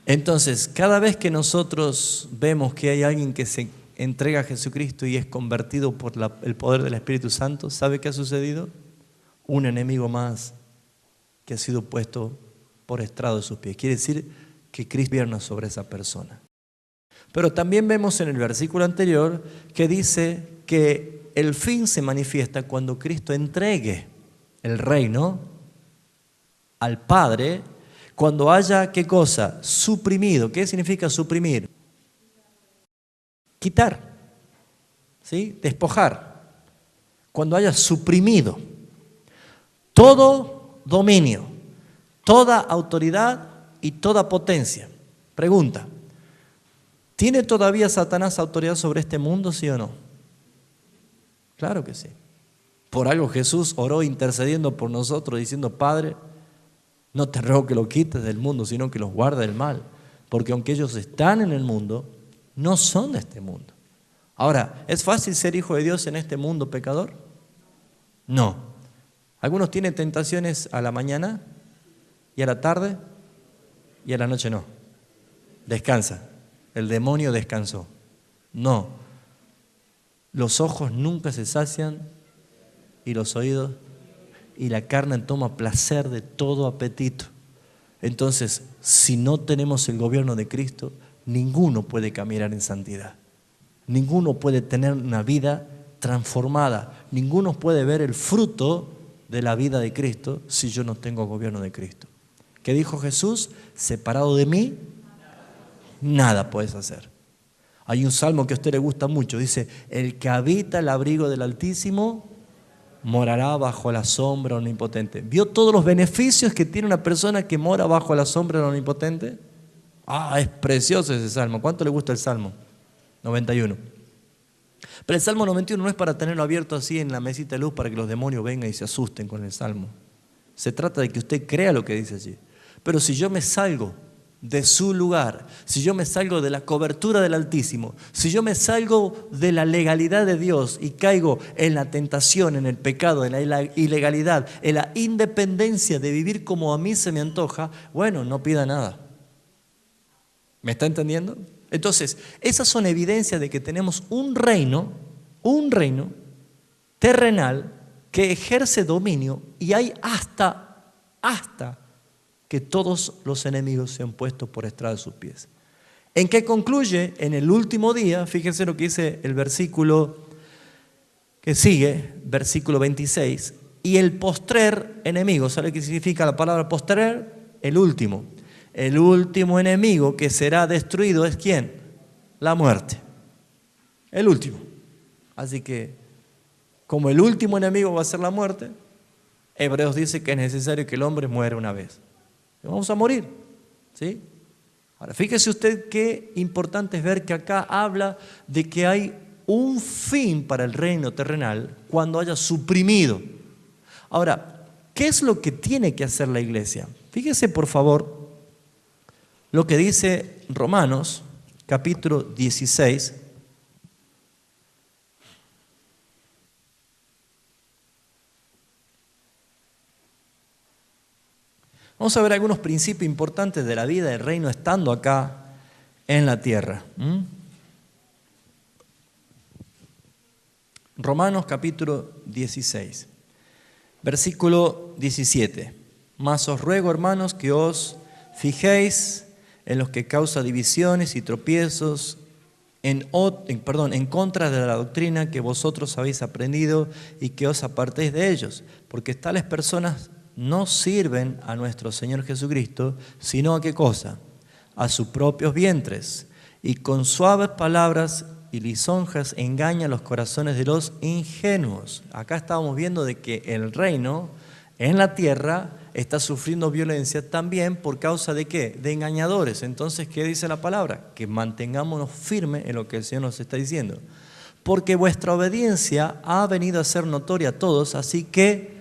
Entonces, cada vez que nosotros vemos que hay alguien que se entrega a Jesucristo y es convertido por el poder del Espíritu Santo, ¿sabe qué ha sucedido? Un enemigo más que ha sido puesto por estrado de sus pies. Quiere decir que Cristo gobierna sobre esa persona. Pero también vemos en el versículo anterior que dice que el fin se manifiesta cuando Cristo entregue el reino al Padre, cuando haya, ¿qué cosa? Suprimido. ¿Qué significa suprimir? Quitar, ¿sí? Despojar. Cuando haya suprimido todo dominio, toda autoridad y toda potencia. Pregunta, ¿tiene todavía Satanás autoridad sobre este mundo, sí o no? Claro que sí. Por algo Jesús oró intercediendo por nosotros, diciendo: Padre, no te ruego que lo quites del mundo, sino que los guarde del mal. Porque aunque ellos están en el mundo, no son de este mundo. Ahora, ¿es fácil ser hijo de Dios en este mundo pecador? No. ¿Algunos tienen tentaciones a la mañana y a la tarde y a la noche no? Descansa. El demonio descansó. No. Los ojos nunca se sacian y los oídos, y la carne toma placer de todo apetito. Entonces, si no tenemos el gobierno de Cristo, ninguno puede caminar en santidad. Ninguno puede tener una vida transformada. Ninguno puede ver el fruto de la vida de Cristo si yo no tengo gobierno de Cristo. ¿Qué dijo Jesús? Separado de mí, nada puedes hacer. Hay un salmo que a usted le gusta mucho. Dice: el que habita el abrigo del Altísimo morará bajo la sombra omnipotente. ¿Vio todos los beneficios que tiene una persona que mora bajo la sombra del omnipotente? Es precioso ese salmo. ¿Cuánto le gusta el salmo? 91. Pero el salmo 91 no es para tenerlo abierto así en la mesita de luz para que los demonios vengan y se asusten con el salmo. Se trata de que usted crea lo que dice allí. Pero si yo me salgo de su lugar, si yo me salgo de la cobertura del Altísimo, si yo me salgo de la legalidad de Dios y caigo en la tentación, en el pecado, en la ilegalidad, en la independencia de vivir como a mí se me antoja, bueno, no pida nada. ¿Me está entendiendo? Entonces, esas son evidencias de que tenemos un reino terrenal que ejerce dominio, y hay hasta que todos los enemigos se han puesto por estrado de sus pies. ¿En qué concluye? En el último día, fíjense lo que dice el versículo que sigue, versículo 26, y el postrer enemigo. ¿Sabe qué significa la palabra postrer? El último. El último enemigo que será destruido es ¿quién? La muerte. El último. Así que, como el último enemigo va a ser la muerte, Hebreos dice que es necesario que el hombre muera una vez. Vamos a morir, ¿sí? Ahora, fíjese usted qué importante es ver que acá habla de que hay un fin para el reino terrenal cuando haya suprimido. Ahora, ¿qué es lo que tiene que hacer la iglesia? Fíjese, por favor, lo que dice Romanos, capítulo 16. Vamos a ver algunos principios importantes de la vida del reino estando acá en la tierra. Romanos capítulo 16, versículo 17. Mas os ruego, hermanos, que os fijéis en los que causa divisiones y tropiezos, en contra de la doctrina que vosotros habéis aprendido, y que os apartéis de ellos, porque tales personas no sirven a nuestro Señor Jesucristo, sino a ¿qué cosa? A sus propios vientres, y con suaves palabras y lisonjas engañan los corazones de los ingenuos. Acá estábamos viendo de que el reino en la tierra está sufriendo violencia también por causa de ¿qué? De engañadores. Entonces, ¿qué dice la palabra? Que mantengámonos firmes en lo que el Señor nos está diciendo. Porque vuestra obediencia ha venido a ser notoria a todos, así que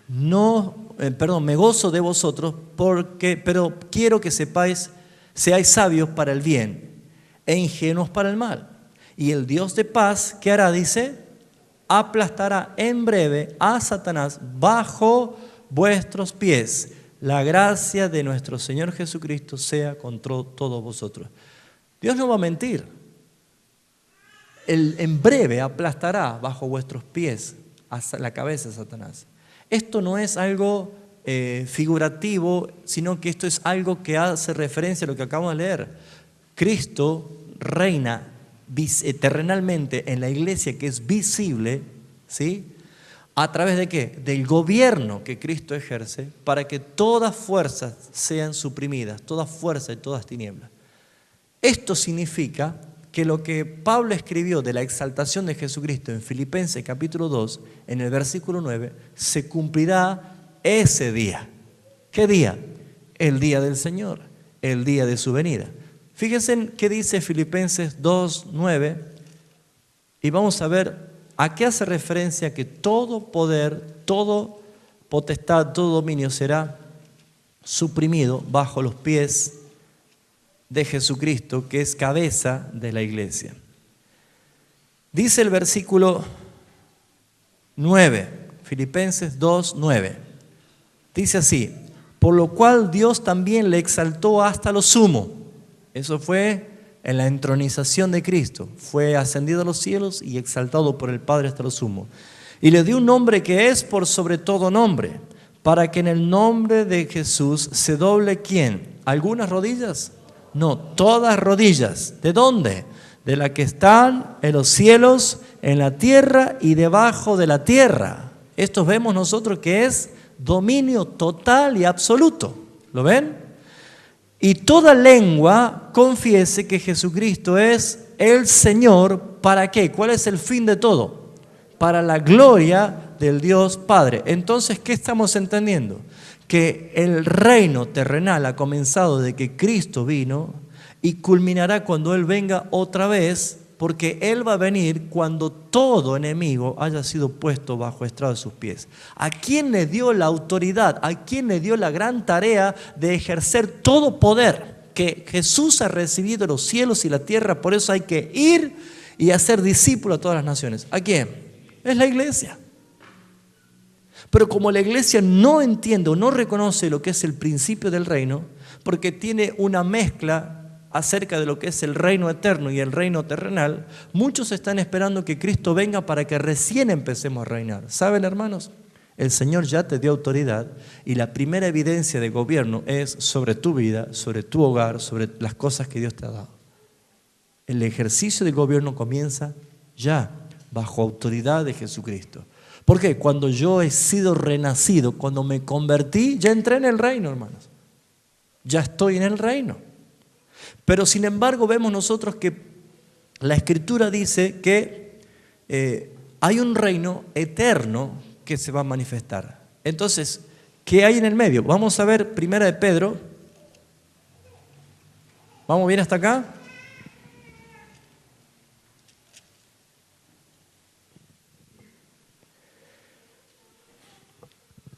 me gozo de vosotros, pero quiero que seáis sabios para el bien e ingenuos para el mal. Y el Dios de paz, ¿qué hará? Dice, aplastará en breve a Satanás bajo vuestros pies. La gracia de nuestro Señor Jesucristo sea con todos vosotros. Dios no va a mentir. Él en breve aplastará bajo vuestros pies a la cabeza de Satanás. Esto no es algo figurativo, sino que esto es algo que hace referencia a lo que acabamos de leer. Cristo reina terrenalmente en la iglesia que es visible, ¿sí? ¿A través de qué? Del gobierno que Cristo ejerce para que todas fuerzas sean suprimidas, todas fuerzas y todas tinieblas. Esto significa que lo que Pablo escribió de la exaltación de Jesucristo en Filipenses capítulo 2, en el versículo 9, se cumplirá ese día. ¿Qué día? El día del Señor, el día de su venida. Fíjense qué dice Filipenses 2, 9, y vamos a ver ¿a qué hace referencia que todo poder, todo potestad, todo dominio será suprimido bajo los pies de Jesucristo, que es cabeza de la iglesia? Dice el versículo 9, Filipenses 2, 9. Dice así: por lo cual Dios también le exaltó hasta lo sumo. Eso fue en la entronización de Cristo. Fue ascendido a los cielos y exaltado por el Padre hasta lo sumo. Y le dio un nombre que es por sobre todo nombre, para que en el nombre de Jesús se doble ¿quién? ¿Algunas rodillas? No, todas rodillas. ¿De dónde? De las que están en los cielos, en la tierra y debajo de la tierra. Esto vemos nosotros que es dominio total y absoluto. ¿Lo ven? Y toda lengua confiese que Jesucristo es el Señor. ¿Para qué? ¿Cuál es el fin de todo? Para la gloria del Dios Padre. Entonces, ¿qué estamos entendiendo? Que el reino terrenal ha comenzado desde que Cristo vino y culminará cuando Él venga otra vez, porque Él va a venir cuando todo enemigo haya sido puesto bajo estrado de sus pies. ¿A quién le dio la autoridad? ¿A quién le dio la gran tarea de ejercer todo poder que Jesús ha recibido en los cielos y la tierra? Por eso hay que ir y hacer discípulos a todas las naciones. ¿A quién? Es la iglesia. Pero como la iglesia no entiende o no reconoce lo que es el principio del reino, porque tiene una mezcla acerca de lo que es el reino eterno y el reino terrenal, muchos están esperando que Cristo venga para que recién empecemos a reinar. ¿Saben, hermanos? El Señor ya te dio autoridad y la primera evidencia de gobierno es sobre tu vida, sobre tu hogar, sobre las cosas que Dios te ha dado. El ejercicio de gobierno comienza ya, bajo autoridad de Jesucristo. ¿Por qué? Cuando yo he sido renacido, cuando me convertí, ya entré en el reino, hermanos. Ya estoy en el reino. Pero sin embargo vemos nosotros que la Escritura dice que hay un reino eterno que se va a manifestar. Entonces, ¿qué hay en el medio? Vamos a ver Primera de Pedro. ¿Vamos bien hasta acá?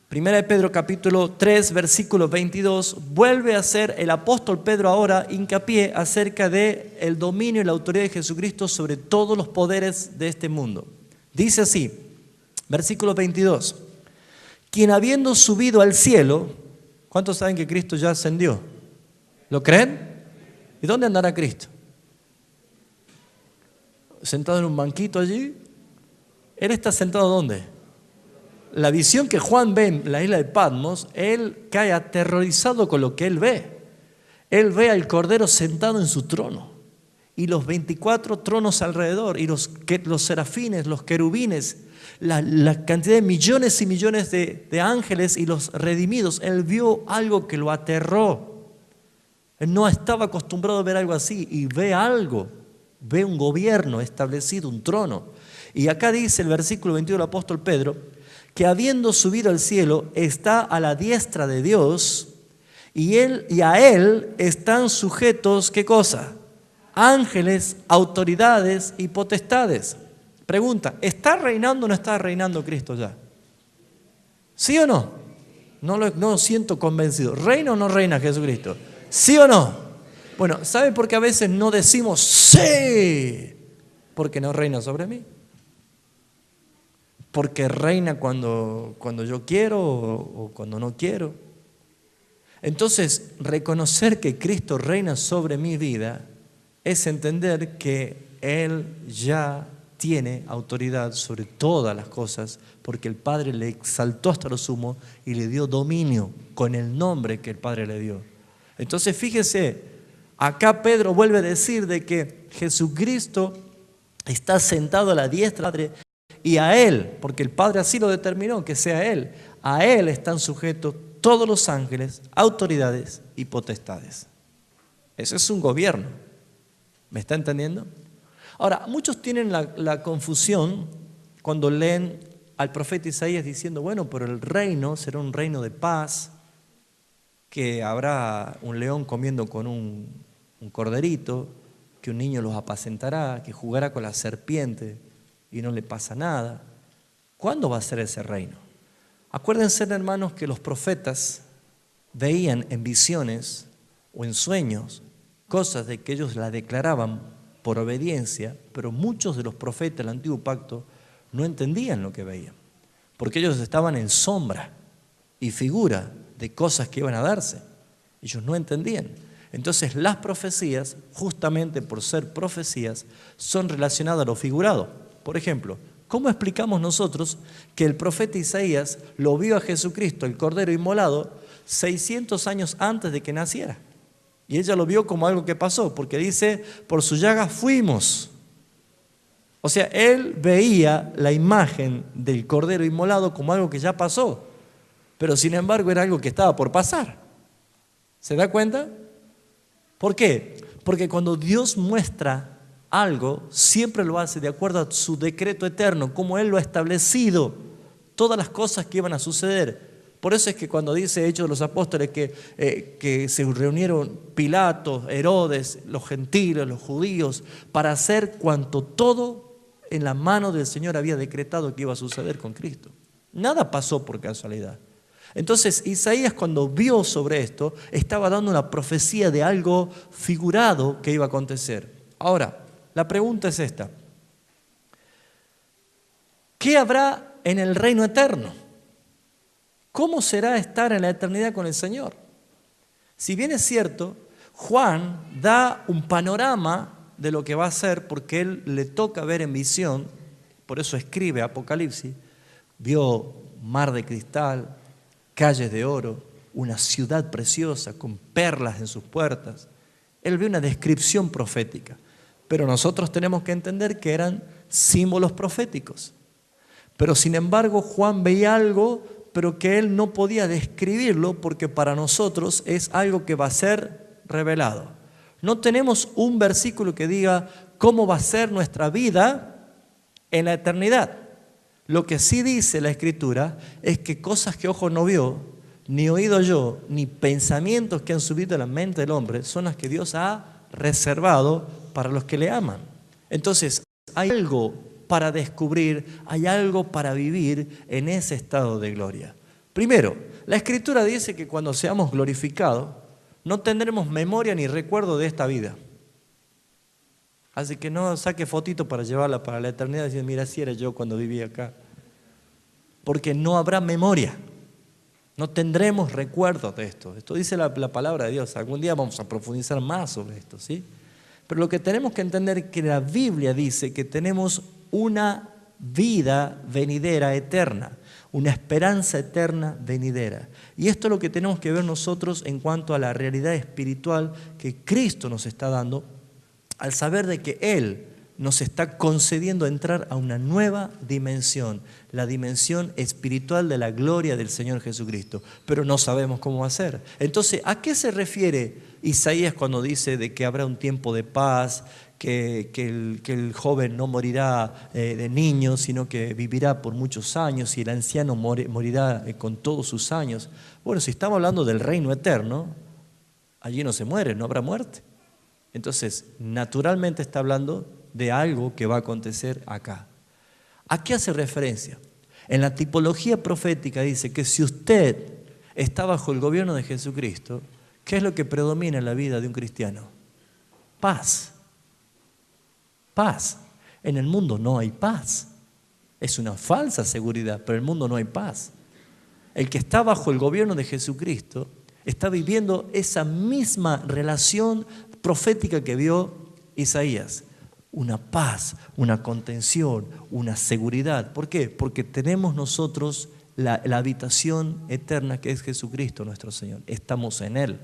Primera de Pedro capítulo 3 versículo 22, vuelve a hacer el apóstol Pedro ahora hincapié acerca del dominio y la autoridad de Jesucristo sobre todos los poderes de este mundo. Dice así, versículo 22, quien habiendo subido al cielo, ¿cuántos saben que Cristo ya ascendió? ¿Lo creen? ¿Y dónde andará Cristo? ¿Sentado en un banquito allí? ¿Él está sentado dónde? La visión que Juan ve en la isla de Patmos, él cae aterrorizado con lo que él ve. Él ve al Cordero sentado en su trono y los 24 tronos alrededor y los serafines, los querubines, la cantidad de millones y millones de ángeles y los redimidos. Él vio algo que lo aterró. Él no estaba acostumbrado a ver algo así y ve algo, ve un gobierno establecido, un trono. Y acá dice el versículo 21 del apóstol Pedro, que habiendo subido al cielo está a la diestra de Dios y a Él están sujetos, ¿qué cosa? Ángeles, autoridades y potestades. Pregunta, ¿está reinando o no está reinando Cristo ya? ¿Sí o no? No lo siento convencido. ¿Reina o no reina Jesucristo? ¿Sí o no? Bueno, ¿sabe por qué a veces no decimos sí? Porque no reina sobre mí. Porque reina cuando yo quiero o cuando no quiero. Entonces, reconocer que Cristo reina sobre mi vida es entender que Él ya tiene autoridad sobre todas las cosas, porque el Padre le exaltó hasta lo sumo y le dio dominio con el nombre que el Padre le dio. Entonces, fíjese, acá Pedro vuelve a decir de que Jesucristo está sentado a la diestra del Padre. Y a Él, porque el Padre así lo determinó, que sea Él, a Él están sujetos todos los ángeles, autoridades y potestades. Eso es un gobierno. ¿Me está entendiendo? Ahora, muchos tienen la confusión cuando leen al profeta Isaías diciendo, bueno, pero el reino será un reino de paz, que habrá un león comiendo con un corderito, que un niño los apacentará, que jugará con la serpiente. y no le pasa nada. ¿Cuándo va a ser ese reino? Acuérdense, hermanos, que los profetas veían en visiones o en sueños cosas de que ellos la declaraban por obediencia, pero muchos de los profetas del Antiguo Pacto no entendían lo que veían, porque ellos estaban en sombra y figura de cosas que iban a darse. Ellos no entendían. Entonces las profecías, justamente por ser profecías, son relacionadas a lo figurado. Por ejemplo, ¿cómo explicamos nosotros que el profeta Isaías lo vio a Jesucristo, el Cordero inmolado, 600 años antes de que naciera? Y ella lo vio como algo que pasó, porque dice, por su llaga fuimos. O sea, él veía la imagen del Cordero inmolado como algo que ya pasó, pero sin embargo era algo que estaba por pasar. ¿Se da cuenta? ¿Por qué? Porque cuando Dios muestra algo, siempre lo hace de acuerdo a su decreto eterno, como Él lo ha establecido, todas las cosas que iban a suceder. Por eso es que cuando dice Hechos de los Apóstoles que se reunieron Pilato, Herodes, los gentiles, los judíos, para hacer cuanto todo en la mano del Señor había decretado que iba a suceder con Cristo. Nada pasó por casualidad. Entonces Isaías, cuando vio sobre esto, estaba dando una profecía de algo figurado que iba a acontecer. Ahora, la pregunta es esta: ¿qué habrá en el reino eterno? ¿Cómo será estar en la eternidad con el Señor? Si bien es cierto, Juan da un panorama de lo que va a ser, porque él le toca ver en visión, por eso escribe Apocalipsis, vio mar de cristal, calles de oro, una ciudad preciosa con perlas en sus puertas. Él ve una descripción profética, pero nosotros tenemos que entender que eran símbolos proféticos. Pero sin embargo Juan veía algo, pero que él no podía describirlo porque para nosotros es algo que va a ser revelado. No tenemos un versículo que diga cómo va a ser nuestra vida en la eternidad. Lo que sí dice la Escritura es que cosas que ojo no vio, ni oído yo, ni pensamientos que han subido a la mente del hombre son las que Dios ha reservado para los que le aman. Entonces, hay algo para descubrir, hay algo para vivir en ese estado de gloria. Primero, la Escritura dice que cuando seamos glorificados, no tendremos memoria ni recuerdo de esta vida. Así que no saque fotito para llevarla para la eternidad y decir, mira, así era yo cuando vivía acá. Porque no habrá memoria. No tendremos recuerdos de esto. Esto dice la palabra de Dios. Algún día vamos a profundizar más sobre esto, ¿sí? Pero lo que tenemos que entender es que la Biblia dice que tenemos una vida venidera eterna, una esperanza eterna venidera. Y esto es lo que tenemos que ver nosotros en cuanto a la realidad espiritual que Cristo nos está dando, al saber de que Él nos está concediendo entrar a una nueva dimensión, la dimensión espiritual de la gloria del Señor Jesucristo, pero no sabemos cómo va a ser. Entonces, ¿a qué se refiere Isaías cuando dice de que habrá un tiempo de paz, que el joven no morirá de niño, sino que vivirá por muchos años y el anciano morirá con todos sus años? Bueno, si estamos hablando del reino eterno, allí no se muere, no habrá muerte. Entonces, naturalmente está hablando de algo que va a acontecer acá. ¿A qué hace referencia? En la tipología profética dice que si usted está bajo el gobierno de Jesucristo, ¿qué es lo que predomina en la vida de un cristiano? Paz. Paz. En el mundo no hay paz. Es una falsa seguridad, pero en el mundo no hay paz. El que está bajo el gobierno de Jesucristo está viviendo esa misma relación profética que vio Isaías. Una paz, una contención, una seguridad. ¿Por qué? Porque tenemos nosotros la habitación eterna que es Jesucristo nuestro Señor. Estamos en Él.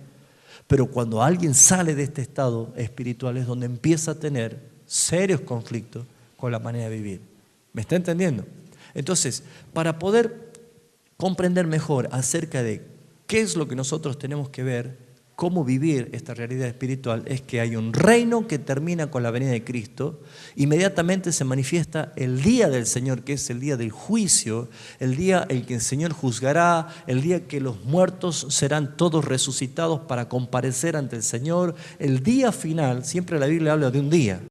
Pero cuando alguien sale de este estado espiritual es donde empieza a tener serios conflictos con la manera de vivir. ¿Me está entendiendo? Entonces, para poder comprender mejor acerca de qué es lo que nosotros tenemos que ver, cómo vivir esta realidad espiritual, es que hay un reino que termina con la venida de Cristo. Inmediatamente se manifiesta el día del Señor, que es el día del juicio, el día en que el Señor juzgará, el día que los muertos serán todos resucitados para comparecer ante el Señor. El día final, siempre la Biblia habla de un día,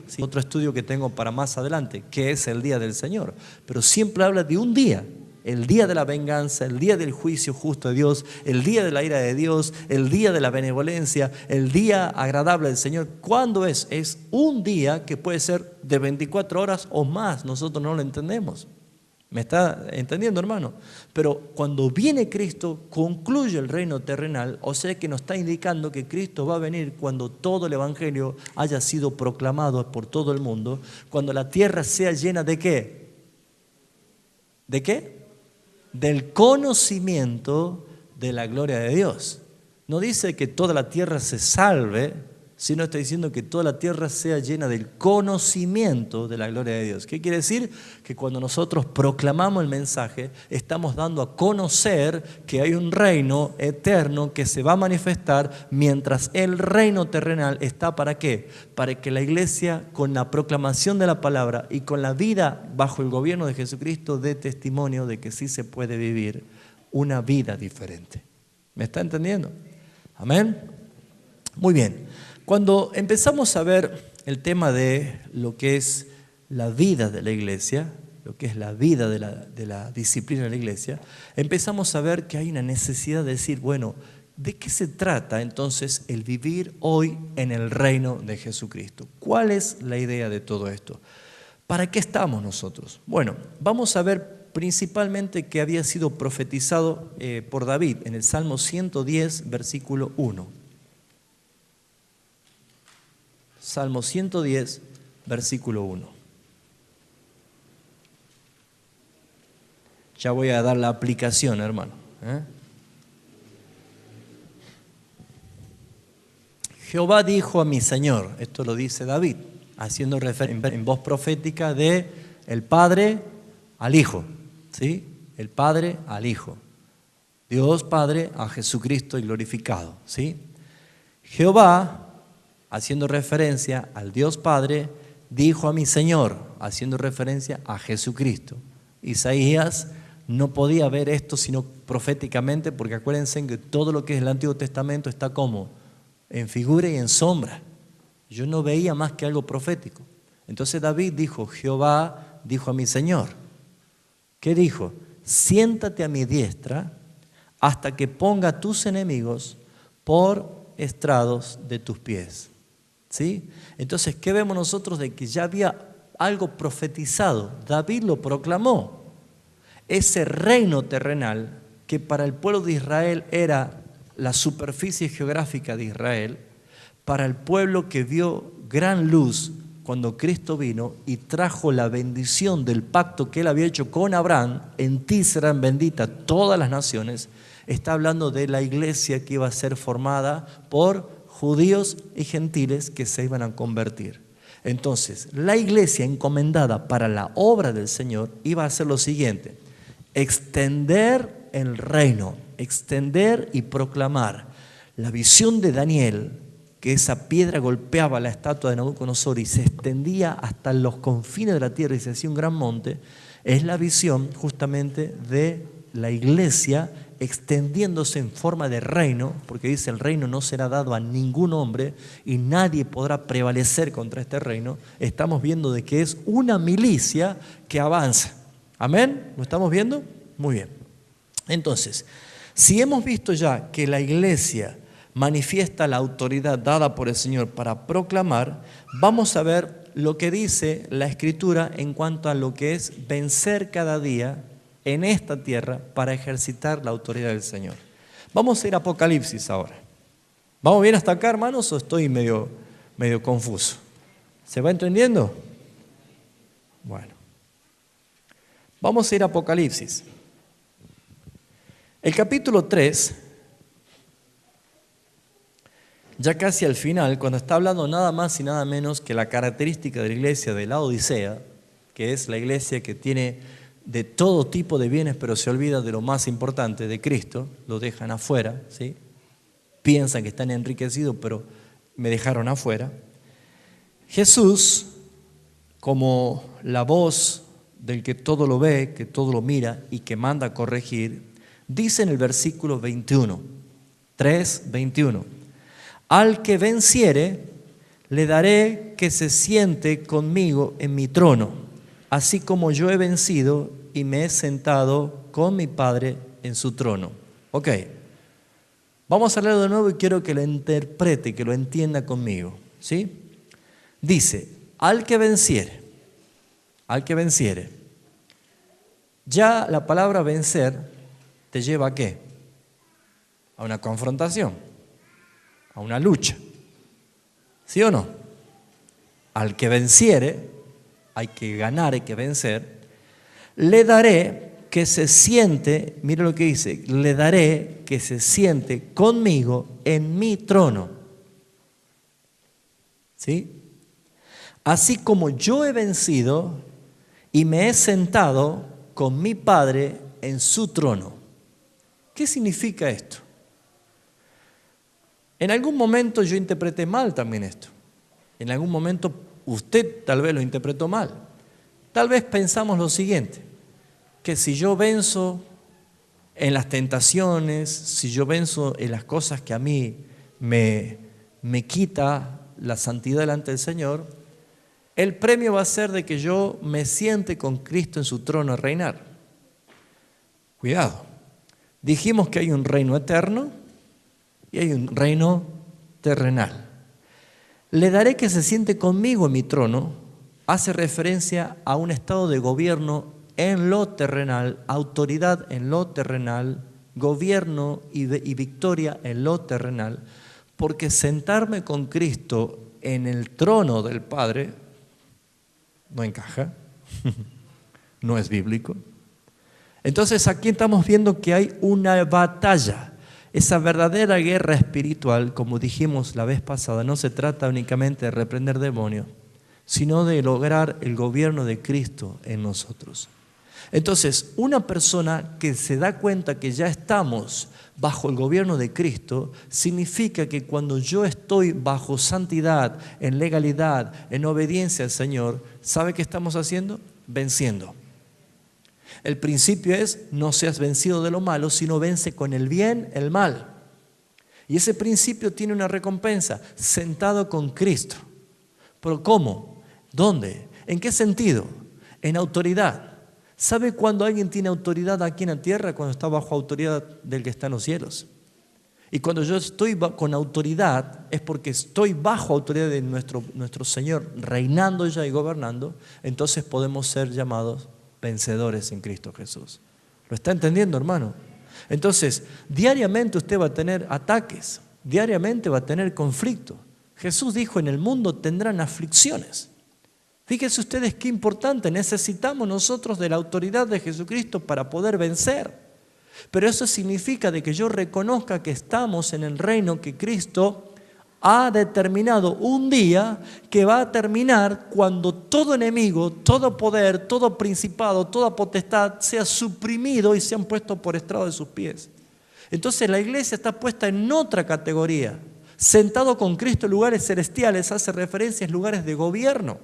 ¿sí? Otro estudio que tengo para más adelante, que es el día del Señor. Pero siempre habla de un día. El día de la venganza, el día del juicio justo de Dios, el día de la ira de Dios, el día de la benevolencia, el día agradable del Señor. ¿Cuándo es? Es un día que puede ser de 24 horas o más. Nosotros no lo entendemos. ¿Me está entendiendo, hermano? Pero cuando viene Cristo, concluye el reino terrenal, o sea que nos está indicando que Cristo va a venir cuando todo el evangelio haya sido proclamado por todo el mundo, cuando la tierra sea llena ¿de qué? ¿De qué? Del conocimiento de la gloria de Dios. No dice que toda la tierra se salve, sino está diciendo que toda la tierra sea llena del conocimiento de la gloria de Dios. ¿Qué quiere decir? Que cuando nosotros proclamamos el mensaje, estamos dando a conocer que hay un reino eterno que se va a manifestar, mientras el reino terrenal está ¿para qué? Para que la iglesia, con la proclamación de la palabra y con la vida bajo el gobierno de Jesucristo, dé testimonio de que sí se puede vivir una vida diferente. ¿Me está entendiendo? Amén. Muy bien. Cuando empezamos a ver el tema de lo que es la vida de la iglesia, lo que es la vida de la disciplina de la iglesia, empezamos a ver que hay una necesidad de decir, bueno, ¿de qué se trata entonces el vivir hoy en el reino de Jesucristo? ¿Cuál es la idea de todo esto? ¿Para qué estamos nosotros? Bueno, vamos a ver principalmente que había sido profetizado por David en el Salmo 110, versículo 1. Salmo 110, versículo 1. Ya voy a dar la aplicación, hermano. Jehová dijo a mi Señor, esto lo dice David, haciendo referencia en voz profética de el Padre al Hijo, ¿sí? El Padre al Hijo. Dios Padre a Jesucristo glorificado, ¿sí? Jehová, haciendo referencia al Dios Padre, dijo a mi Señor, haciendo referencia a Jesucristo. Isaías no podía ver esto sino proféticamente, porque acuérdense que todo lo que es el Antiguo Testamento está como en figura y en sombra. Yo no veía más que algo profético. Entonces David dijo, Jehová dijo a mi Señor. ¿Qué dijo? Siéntate a mi diestra hasta que ponga a tus enemigos por estrados de tus pies. ¿Sí? Entonces, ¿qué vemos nosotros? De que ya había algo profetizado. David lo proclamó. Ese reino terrenal, que para el pueblo de Israel era la superficie geográfica de Israel, para el pueblo que vio gran luz cuando Cristo vino y trajo la bendición del pacto que él había hecho con Abraham, en ti serán benditas todas las naciones, está hablando de la iglesia que iba a ser formada por judíos y gentiles que se iban a convertir. Entonces, la iglesia encomendada para la obra del Señor iba a hacer lo siguiente: extender el reino, extender y proclamar. La visión de Daniel, que esa piedra golpeaba la estatua de Nabucodonosor y se extendía hasta los confines de la tierra y se hacía un gran monte, es la visión justamente de la iglesia extendiéndose en forma de reino, porque dice el reino no será dado a ningún hombre y nadie podrá prevalecer contra este reino. Estamos viendo de que es una milicia que avanza. ¿Amén? ¿Lo estamos viendo? Muy bien. Entonces, si hemos visto ya que la iglesia manifiesta la autoridad dada por el Señor para proclamar, vamos a ver lo que dice la Escritura en cuanto a lo que es vencer cada día en esta tierra para ejercitar la autoridad del Señor. Vamos a ir a Apocalipsis ahora. ¿Vamos bien hasta acá, hermanos, o estoy medio confuso? ¿Se va entendiendo? Bueno. Vamos a ir a Apocalipsis. El capítulo 3, ya casi al final, cuando está hablando nada más y nada menos que la característica de la iglesia de la Odisea, que es la iglesia que tiene de todo tipo de bienes, pero se olvida de lo más importante, de Cristo, lo dejan afuera, ¿sí? Piensan que están enriquecidos, pero me dejaron afuera. Jesús, como la voz del que todo lo ve, que todo lo mira y que manda a corregir, dice en el versículo 21, 3:21, al que venciere, le daré que se siente conmigo en mi trono, así como yo he vencido y me he sentado con mi Padre en su trono. Ok, vamos a leerlo de nuevo y quiero que lo interprete, que lo entienda conmigo, ¿sí? Dice, al que venciere, ya la palabra vencer te lleva ¿a qué? A una confrontación, a una lucha. ¿Sí o no? Al que venciere, hay que ganar, hay que vencer, le daré que se siente, mire lo que dice, le daré que se siente conmigo en mi trono. ¿Sí? Así como yo he vencido y me he sentado con mi Padre en su trono. ¿Qué significa esto? En algún momento yo interpreté mal también esto. En algún momento usted tal vez lo interpretó mal. Tal vez pensamos lo siguiente, que si yo venzo en las tentaciones, si yo venzo en las cosas que a mí me quita la santidad delante del Señor, el premio va a ser de que yo me siente con Cristo en su trono a reinar. Cuidado, dijimos que hay un reino eterno y hay un reino terrenal. Le daré que se siente conmigo en mi trono, hace referencia a un estado de gobierno en lo terrenal, autoridad en lo terrenal, gobierno y victoria en lo terrenal, porque sentarme con Cristo en el trono del Padre no encaja, no es bíblico. Entonces aquí estamos viendo que hay una batalla. Esa verdadera guerra espiritual, como dijimos la vez pasada, no se trata únicamente de reprender demonios, sino de lograr el gobierno de Cristo en nosotros. Entonces, una persona que se da cuenta que ya estamos bajo el gobierno de Cristo, significa que cuando yo estoy bajo santidad, en legalidad, en obediencia al Señor, ¿sabe qué estamos haciendo? Venciendo. El principio es, no seas vencido de lo malo, sino vence con el bien el mal. Y ese principio tiene una recompensa, sentado con Cristo. ¿Pero cómo? ¿Dónde? ¿En qué sentido? En autoridad. ¿Sabe cuándo alguien tiene autoridad aquí en la tierra? Cuando está bajo autoridad del que está en los cielos. Y cuando yo estoy con autoridad, es porque estoy bajo autoridad de nuestro Señor, reinando ya y gobernando, entonces podemos ser llamados vencedores en Cristo Jesús. ¿Lo está entendiendo, hermano? Entonces, diariamente usted va a tener ataques, diariamente va a tener conflictos. Jesús dijo, en el mundo tendrán aflicciones. Fíjense ustedes qué importante, necesitamos nosotros de la autoridad de Jesucristo para poder vencer. Pero eso significa de que yo reconozca que estamos en el reino que Cristo ha determinado un día que va a terminar cuando todo enemigo, todo poder, todo principado, toda potestad sea suprimido y sean puestos por estrado de sus pies. Entonces la iglesia está puesta en otra categoría. Sentado con Cristo en lugares celestiales hace referencia a lugares de gobierno,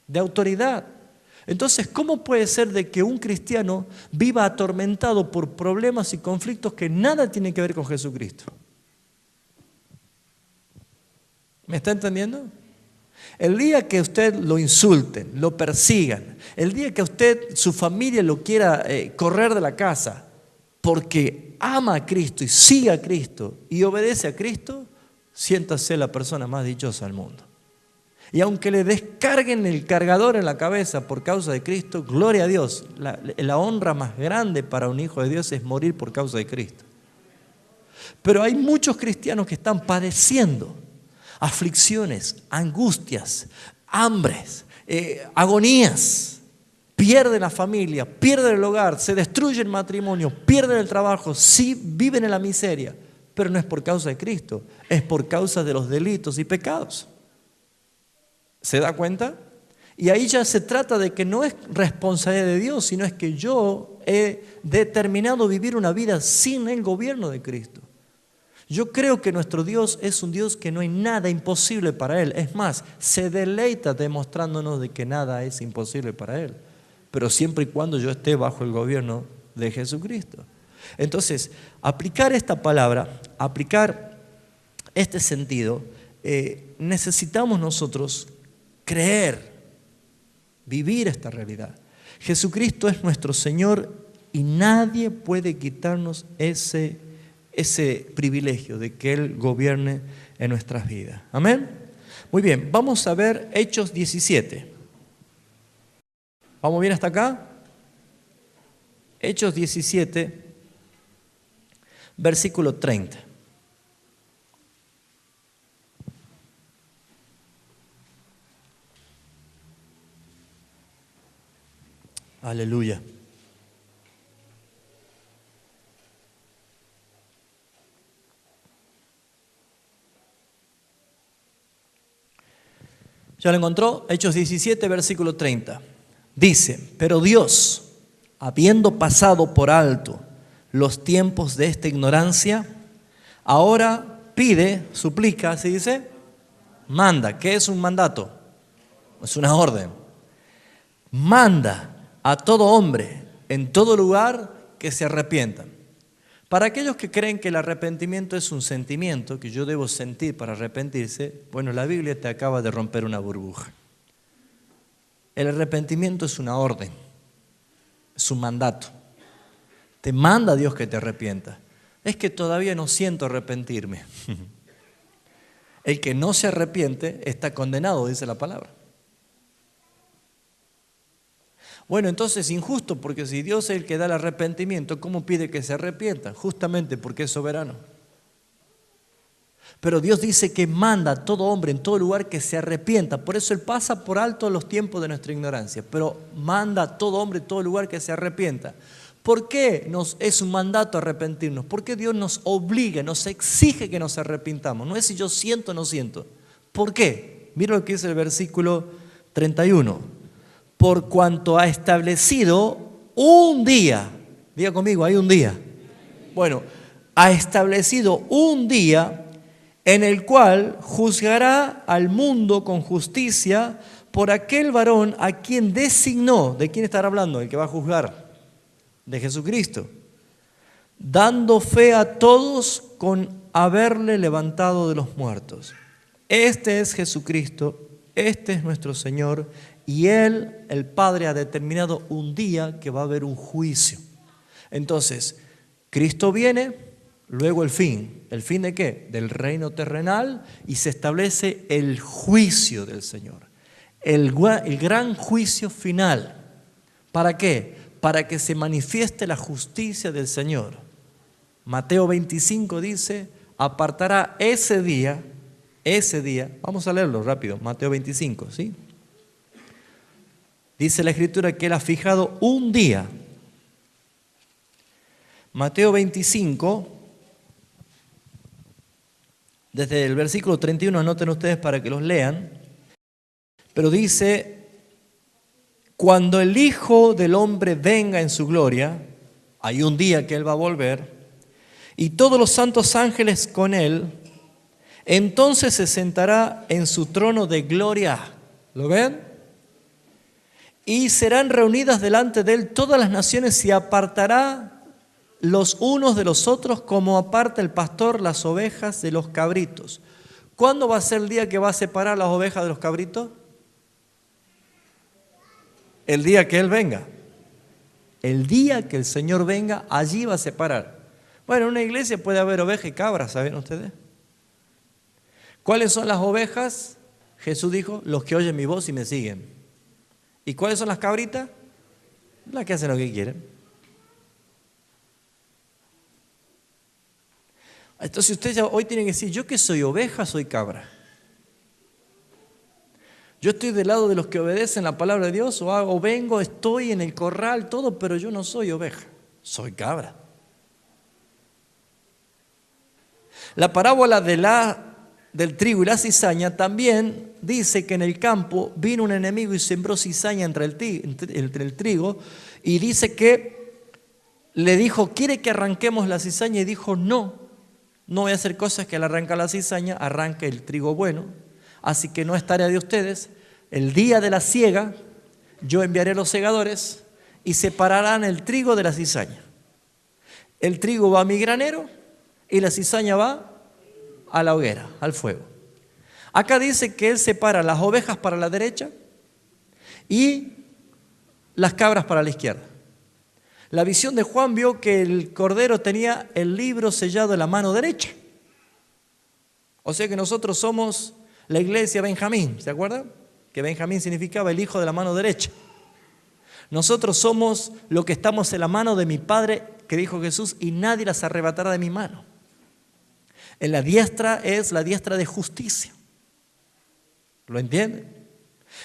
de autoridad. Entonces, ¿cómo puede ser de que un cristiano viva atormentado por problemas y conflictos que nada tienen que ver con Jesucristo? ¿Me está entendiendo? El día que usted lo insulten, lo persigan, el día que usted, su familia lo quiera correr de la casa porque ama a Cristo y sigue a Cristo y obedece a Cristo, siéntase la persona más dichosa del mundo. Y aunque le descarguen el cargador en la cabeza por causa de Cristo, gloria a Dios, la honra más grande para un hijo de Dios es morir por causa de Cristo. Pero hay muchos cristianos que están padeciendo aflicciones, angustias, hambres, agonías. Pierden la familia, pierden el hogar, se destruye el matrimonio, pierden el trabajo, sí viven en la miseria. Pero no es por causa de Cristo, es por causa de los delitos y pecados. ¿Se da cuenta? Y ahí ya se trata de que no es responsabilidad de Dios, sino es que yo he determinado vivir una vida sin el gobierno de Cristo. Yo creo que nuestro Dios es un Dios que no hay nada imposible para Él. Es más, se deleita demostrándonos de que nada es imposible para Él. Pero siempre y cuando yo esté bajo el gobierno de Jesucristo. Entonces, aplicar esta palabra, aplicar este sentido, necesitamos nosotros creer, vivir esta realidad. Jesucristo es nuestro Señor y nadie puede quitarnos ese privilegio de que Él gobierne en nuestras vidas. Amén. Muy bien, vamos a ver Hechos 17. ¿Vamos bien hasta acá? Hechos 17, versículo 30. Aleluya. ¿Ya lo encontró? Hechos 17, versículo 30. Dice, pero Dios, habiendo pasado por alto los tiempos de esta ignorancia, ahora pide, suplica, ¿así dice? Manda. ¿Qué es un mandato? Es una orden. Manda a todo hombre, en todo lugar, que se arrepientan. Para aquellos que creen que el arrepentimiento es un sentimiento que yo debo sentir para arrepentirse, bueno, la Biblia te acaba de romper una burbuja. El arrepentimiento es una orden, es un mandato. Te manda Dios que te arrepientas. Es que todavía no siento arrepentirme. El que no se arrepiente está condenado, dice la palabra. Bueno, entonces es injusto, porque si Dios es el que da el arrepentimiento, ¿cómo pide que se arrepientan? Justamente porque es soberano. Pero Dios dice que manda a todo hombre en todo lugar que se arrepienta. Por eso Él pasa por alto los tiempos de nuestra ignorancia. Pero manda a todo hombre en todo lugar que se arrepienta. ¿Por qué es un mandato arrepentirnos? Porque Dios nos obliga, nos exige que nos arrepintamos. No es si yo siento o no siento. ¿Por qué? Mira lo que dice el versículo 31. Por cuanto ha establecido un día. Diga conmigo, hay un día. Bueno, ha establecido un día en el cual juzgará al mundo con justicia por aquel varón a quien designó. ¿De quién estará hablando? El que va a juzgar. De Jesucristo. Dando fe a todos con haberle levantado de los muertos. Este es Jesucristo, este es nuestro Señor. Y Él, el Padre, ha determinado un día que va a haber un juicio. Entonces, Cristo viene, luego el fin. ¿El fin de qué? Del reino terrenal, y se establece el juicio del Señor. El gran juicio final. ¿Para qué? Para que se manifieste la justicia del Señor. Mateo 25 dice, apartará ese día, vamos a leerlo rápido, Mateo 25, ¿sí? Dice la Escritura que Él ha fijado un día. Mateo 25, desde el versículo 31, anoten ustedes para que los lean, pero dice, cuando el Hijo del Hombre venga en su gloria, hay un día que Él va a volver, y todos los santos ángeles con Él, entonces se sentará en su trono de gloria. ¿Lo ven? Y serán reunidas delante de Él todas las naciones y apartará los unos de los otros como aparta el pastor las ovejas de los cabritos. ¿Cuándo va a ser el día que va a separar las ovejas de los cabritos? El día que Él venga. El día que el Señor venga, allí va a separar. Bueno, en una iglesia puede haber ovejas y cabras, ¿saben ustedes? ¿Cuáles son las ovejas? Jesús dijo, los que oyen mi voz y me siguen. ¿Y cuáles son las cabritas? Las que hacen lo que quieren. Entonces usted ya hoy tiene que decir, ¿yo que soy oveja, soy cabra? ¿Yo estoy del lado de los que obedecen la palabra de Dios o vengo, estoy en el corral, todo, pero yo no soy oveja, soy cabra? La parábola del trigo y la cizaña también dice que en el campo vino un enemigo y sembró cizaña entre el trigo, y dice que le dijo, ¿quiere que arranquemos la cizaña? Y dijo, no voy a hacer cosas que al arrancar la cizaña arranque el trigo bueno, así que no es tarea de ustedes. El día de la siega yo enviaré los segadores y separarán el trigo de la cizaña. El trigo va a mi granero y la cizaña va a la hoguera, al fuego. Acá dice que Él separa las ovejas para la derecha y las cabras para la izquierda. La visión de Juan vio que el cordero tenía el libro sellado en la mano derecha. O sea que nosotros somos la iglesia Benjamín, ¿se acuerdan? Que Benjamín significaba el hijo de la mano derecha. Nosotros somos lo que estamos en la mano de mi Padre, que dijo Jesús, y nadie las arrebatará de mi mano. En la diestra es la diestra de justicia. ¿Lo entienden?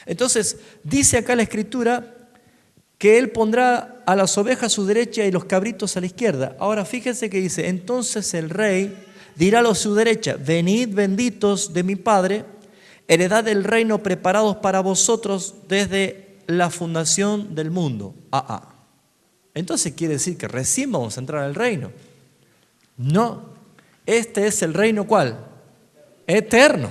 Entonces, dice acá la Escritura que Él pondrá a las ovejas a su derecha y los cabritos a la izquierda. Ahora fíjense que dice, entonces el rey dirá a los de su derecha, venid benditos de mi Padre, heredad del reino preparados para vosotros desde la fundación del mundo. Entonces quiere decir que recién vamos a entrar al reino. No, este es el reino ¿cuál? Eterno.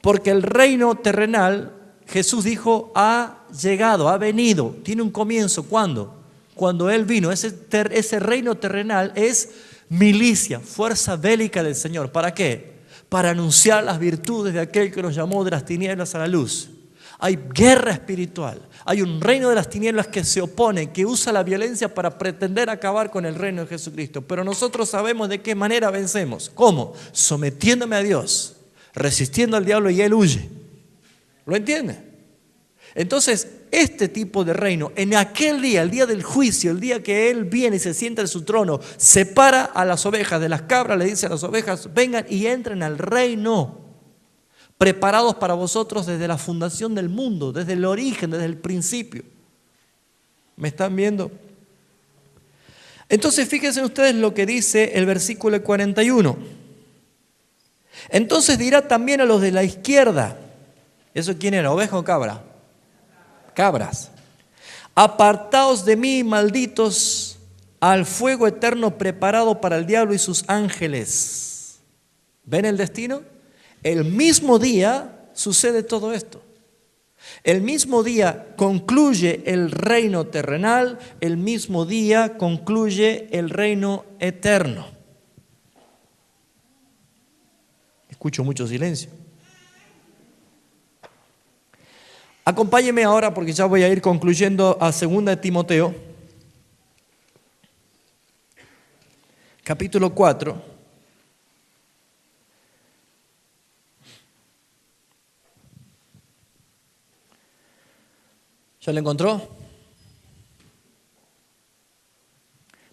Porque el reino terrenal, Jesús dijo, ha llegado, ha venido, tiene un comienzo. ¿Cuándo? Cuando Él vino. Ese reino terrenal es milicia, fuerza bélica del Señor. ¿Para qué? Para anunciar las virtudes de aquel que nos llamó de las tinieblas a la luz. Hay guerra espiritual, hay un reino de las tinieblas que se opone, que usa la violencia para pretender acabar con el reino de Jesucristo. Pero nosotros sabemos de qué manera vencemos. ¿Cómo? Sometiéndome a Dios, resistiendo al diablo y él huye. ¿Lo entiende? Entonces, este tipo de reino, en aquel día, el día del juicio, el día que Él viene y se sienta en su trono, separa a las ovejas de las cabras, le dice a las ovejas, vengan y entren al reino, preparados para vosotros desde la fundación del mundo, desde el origen, desde el principio. ¿Me están viendo? Entonces, fíjense ustedes lo que dice el versículo 41. Entonces dirá también a los de la izquierda, ¿eso quién era? ¿Oveja o cabra? Cabras. Apartaos de mí, malditos, al fuego eterno preparado para el diablo y sus ángeles. ¿Ven el destino? El mismo día sucede todo esto. El mismo día concluye el reino terrenal, el mismo día concluye el reino eterno. Escucho mucho silencio. Acompáñeme ahora porque ya voy a ir concluyendo a 2 de Timoteo, capítulo 4. ¿Ya lo encontró?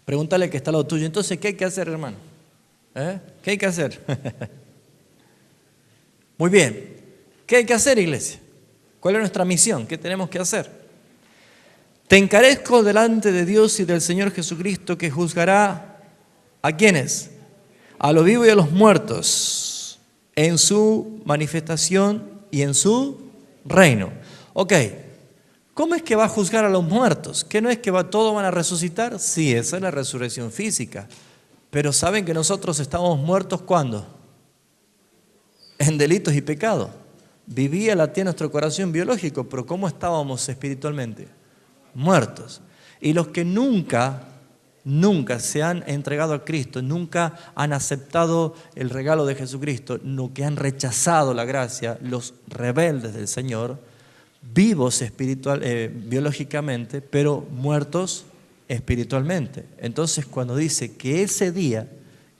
Pregúntale que está al lado tuyo. Entonces, ¿qué hay que hacer, hermano? ¿Qué hay que hacer? Muy bien. ¿Qué hay que hacer, iglesia? ¿Cuál es nuestra misión? ¿Qué tenemos que hacer? Te encarezco delante de Dios y del Señor Jesucristo, que juzgará ¿a quiénes? A los vivos y a los muertos en su manifestación y en su reino. Ok, ¿cómo es que va a juzgar a los muertos? ¿Que no es que todos van a resucitar? Sí, esa es la resurrección física. Pero ¿saben que nosotros estamos muertos cuándo? En delitos y pecados. Vivía, latía nuestro corazón biológico, pero ¿cómo estábamos espiritualmente? Muertos. Y los que nunca se han entregado a Cristo, nunca han aceptado el regalo de Jesucristo, no, que han rechazado la gracia, los rebeldes del Señor, vivos biológicamente, pero muertos espiritualmente. Entonces, cuando dice que ese día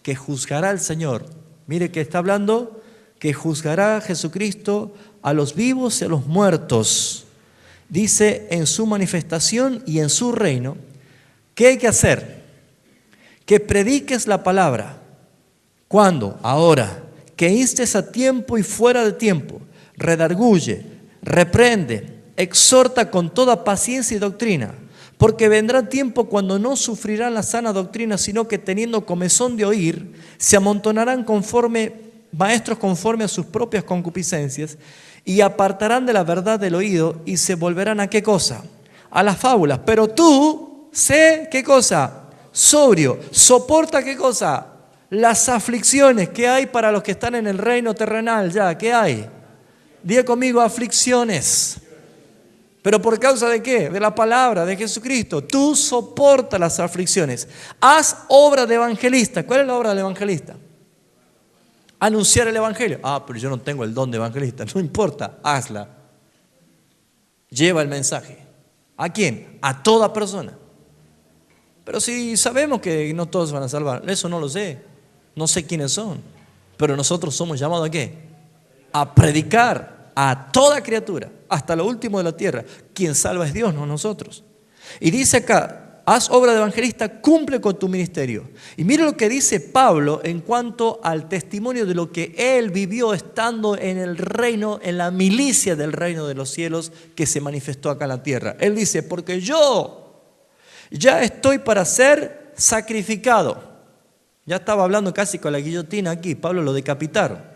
que juzgará el Señor, mire que está hablando que juzgará a Jesucristo a los vivos y a los muertos. Dice en su manifestación y en su reino, ¿qué hay que hacer? Que prediques la palabra. ¿Cuándo? Ahora. Que instes a tiempo y fuera de tiempo. Redarguye, reprende, exhorta con toda paciencia y doctrina. Porque vendrá tiempo cuando no sufrirán la sana doctrina, sino que teniendo comezón de oír, se amontonarán maestros conforme a sus propias concupiscencias y apartarán de la verdad del oído y se volverán ¿a qué cosa? A las fábulas. Pero tú, sé, ¿qué cosa? Sobrio. Soporta, ¿qué cosa? Las aflicciones que hay para los que están en el reino terrenal ya. ¿Qué hay? Diga conmigo, aflicciones. ¿Pero por causa de qué? De la palabra de Jesucristo. Tú soporta las aflicciones. Haz obra de evangelista. ¿Cuál es la obra del evangelista? Anunciar el evangelio. Pero yo no tengo el don de evangelista. No importa, hazla. Lleva el mensaje. ¿A quién? A toda persona. Pero si sabemos que no todos van a salvar, eso no lo sé. No sé quiénes son. Pero nosotros somos llamados ¿a qué? A predicar a toda criatura, hasta lo último de la tierra. Quien salva es Dios, no nosotros. Y dice acá, haz obra de evangelista, cumple con tu ministerio. Y mire lo que dice Pablo en cuanto al testimonio de lo que él vivió estando en el reino, en la milicia del reino de los cielos que se manifestó acá en la tierra. Él dice, porque yo ya estoy para ser sacrificado. Ya estaba hablando casi con la guillotina aquí, Pablo lo decapitaron.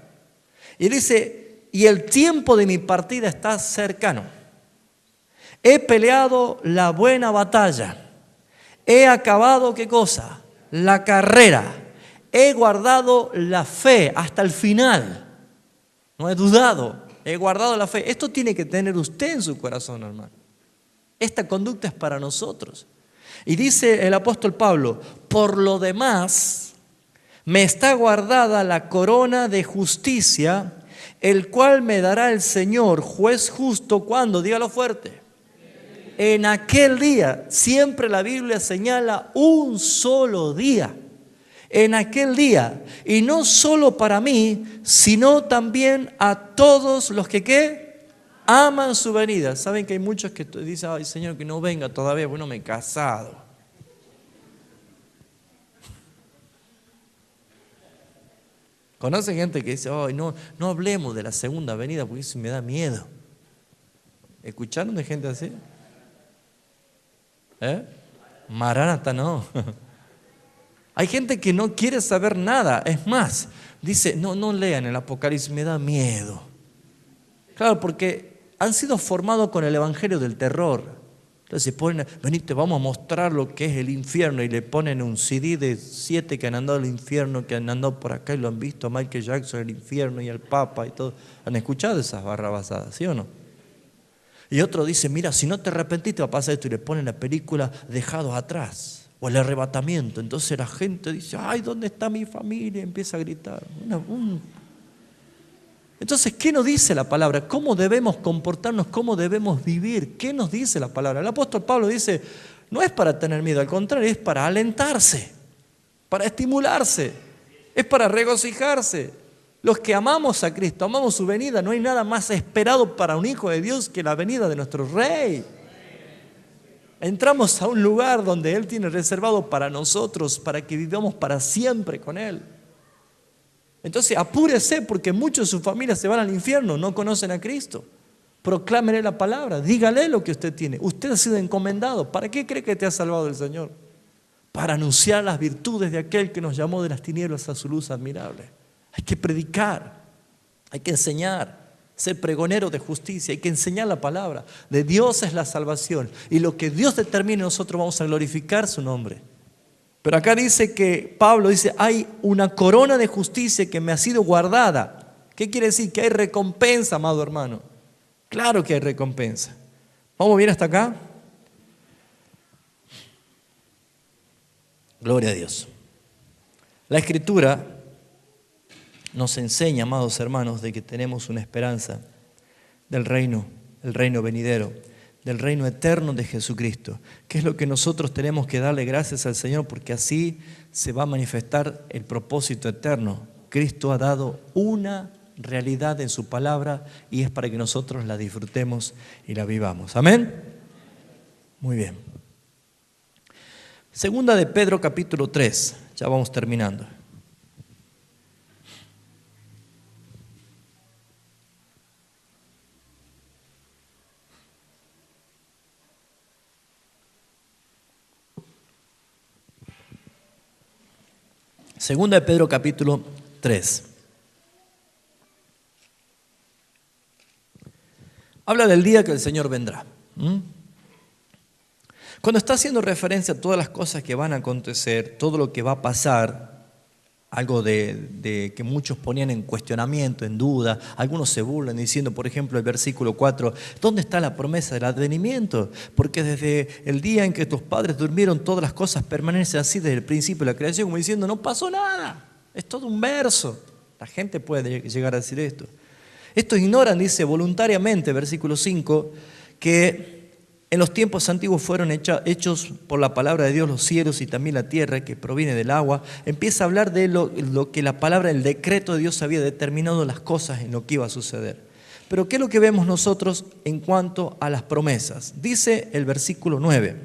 Y dice, y el tiempo de mi partida está cercano. He peleado la buena batalla. He acabado, ¿qué cosa? La carrera. He guardado la fe hasta el final. No he dudado. He guardado la fe. Esto tiene que tener usted en su corazón, hermano. Esta conducta es para nosotros. Y dice el apóstol Pablo, por lo demás, me está guardada la corona de justicia, el cual me dará el Señor, juez justo, ¿cuándo? Dígalo fuerte. En aquel día, siempre la Biblia señala un solo día. En aquel día, y no solo para mí, sino también a todos los que ¿qué? Aman su venida. Saben que hay muchos que dicen, ay Señor, que no venga todavía, bueno, me he casado. Conoce gente que dice, ay, no hablemos de la segunda venida porque eso me da miedo. ¿Escucharon de gente así? Maranata no. Hay gente que no quiere saber nada. Es más, dice, no lean el Apocalipsis, me da miedo. Claro, porque han sido formados con el evangelio del terror. Entonces se ponen, venite, vamos a mostrar lo que es el infierno, y le ponen un CD de 7 que han andado al infierno, que han andado por acá y lo han visto a Michael Jackson, el infierno y al Papa y todo. ¿Han escuchado esas barrabasadas, sí o no? Y otro dice, mira, si no te arrepentiste va a pasar esto, y le ponen la película Dejados Atrás o El Arrebatamiento. Entonces la gente dice, ay, ¿dónde está mi familia? Y empieza a gritar. Entonces, ¿qué nos dice la palabra? ¿Cómo debemos comportarnos? ¿Cómo debemos vivir? ¿Qué nos dice la palabra? El apóstol Pablo dice, no es para tener miedo, al contrario, es para alentarse, para estimularse, es para regocijarse. Los que amamos a Cristo, amamos su venida, no hay nada más esperado para un hijo de Dios que la venida de nuestro Rey. Entramos a un lugar donde Él tiene reservado para nosotros, para que vivamos para siempre con Él. Entonces apúrese, porque muchos de su familia se van al infierno, no conocen a Cristo. Proclámele la palabra, dígale lo que usted tiene. Usted ha sido encomendado. ¿Para qué cree que te ha salvado el Señor? Para anunciar las virtudes de aquel que nos llamó de las tinieblas a su luz admirable. Hay que predicar, hay que enseñar, ser pregonero de justicia, hay que enseñar la palabra. De Dios es la salvación, y lo que Dios determine nosotros vamos a glorificar su nombre. Pero acá dice que Pablo dice, hay una corona de justicia que me ha sido guardada. ¿Qué quiere decir? Que hay recompensa, amado hermano. Claro que hay recompensa. ¿Vamos bien hasta acá? Gloria a Dios. La Escritura nos enseña, amados hermanos, de que tenemos una esperanza del reino, el reino venidero, del reino eterno de Jesucristo, que es lo que nosotros tenemos que darle gracias al Señor, porque así se va a manifestar el propósito eterno. Cristo ha dado una realidad en su palabra y es para que nosotros la disfrutemos y la vivamos. ¿Amén? Muy bien. Segunda de Pedro capítulo 3, ya vamos terminando. Segunda de Pedro capítulo 3. Habla del día que el Señor vendrá. Cuando está haciendo referencia a todas las cosas que van a acontecer, todo lo que va a pasar, algo de que muchos ponían en cuestionamiento, en duda, algunos se burlan diciendo, por ejemplo, el versículo 4, ¿dónde está la promesa del advenimiento? Porque desde el día en que tus padres durmieron, todas las cosas permanecen así desde el principio de la creación, como diciendo, no pasó nada, es todo un verso. La gente puede llegar a decir esto. Estos ignoran, dice, voluntariamente, versículo 5, que en los tiempos antiguos fueron hechos por la palabra de Dios los cielos y también la tierra que proviene del agua. Empieza a hablar de lo que la palabra, el decreto de Dios había determinado las cosas en lo que iba a suceder. Pero ¿qué es lo que vemos nosotros en cuanto a las promesas? Dice el versículo 9.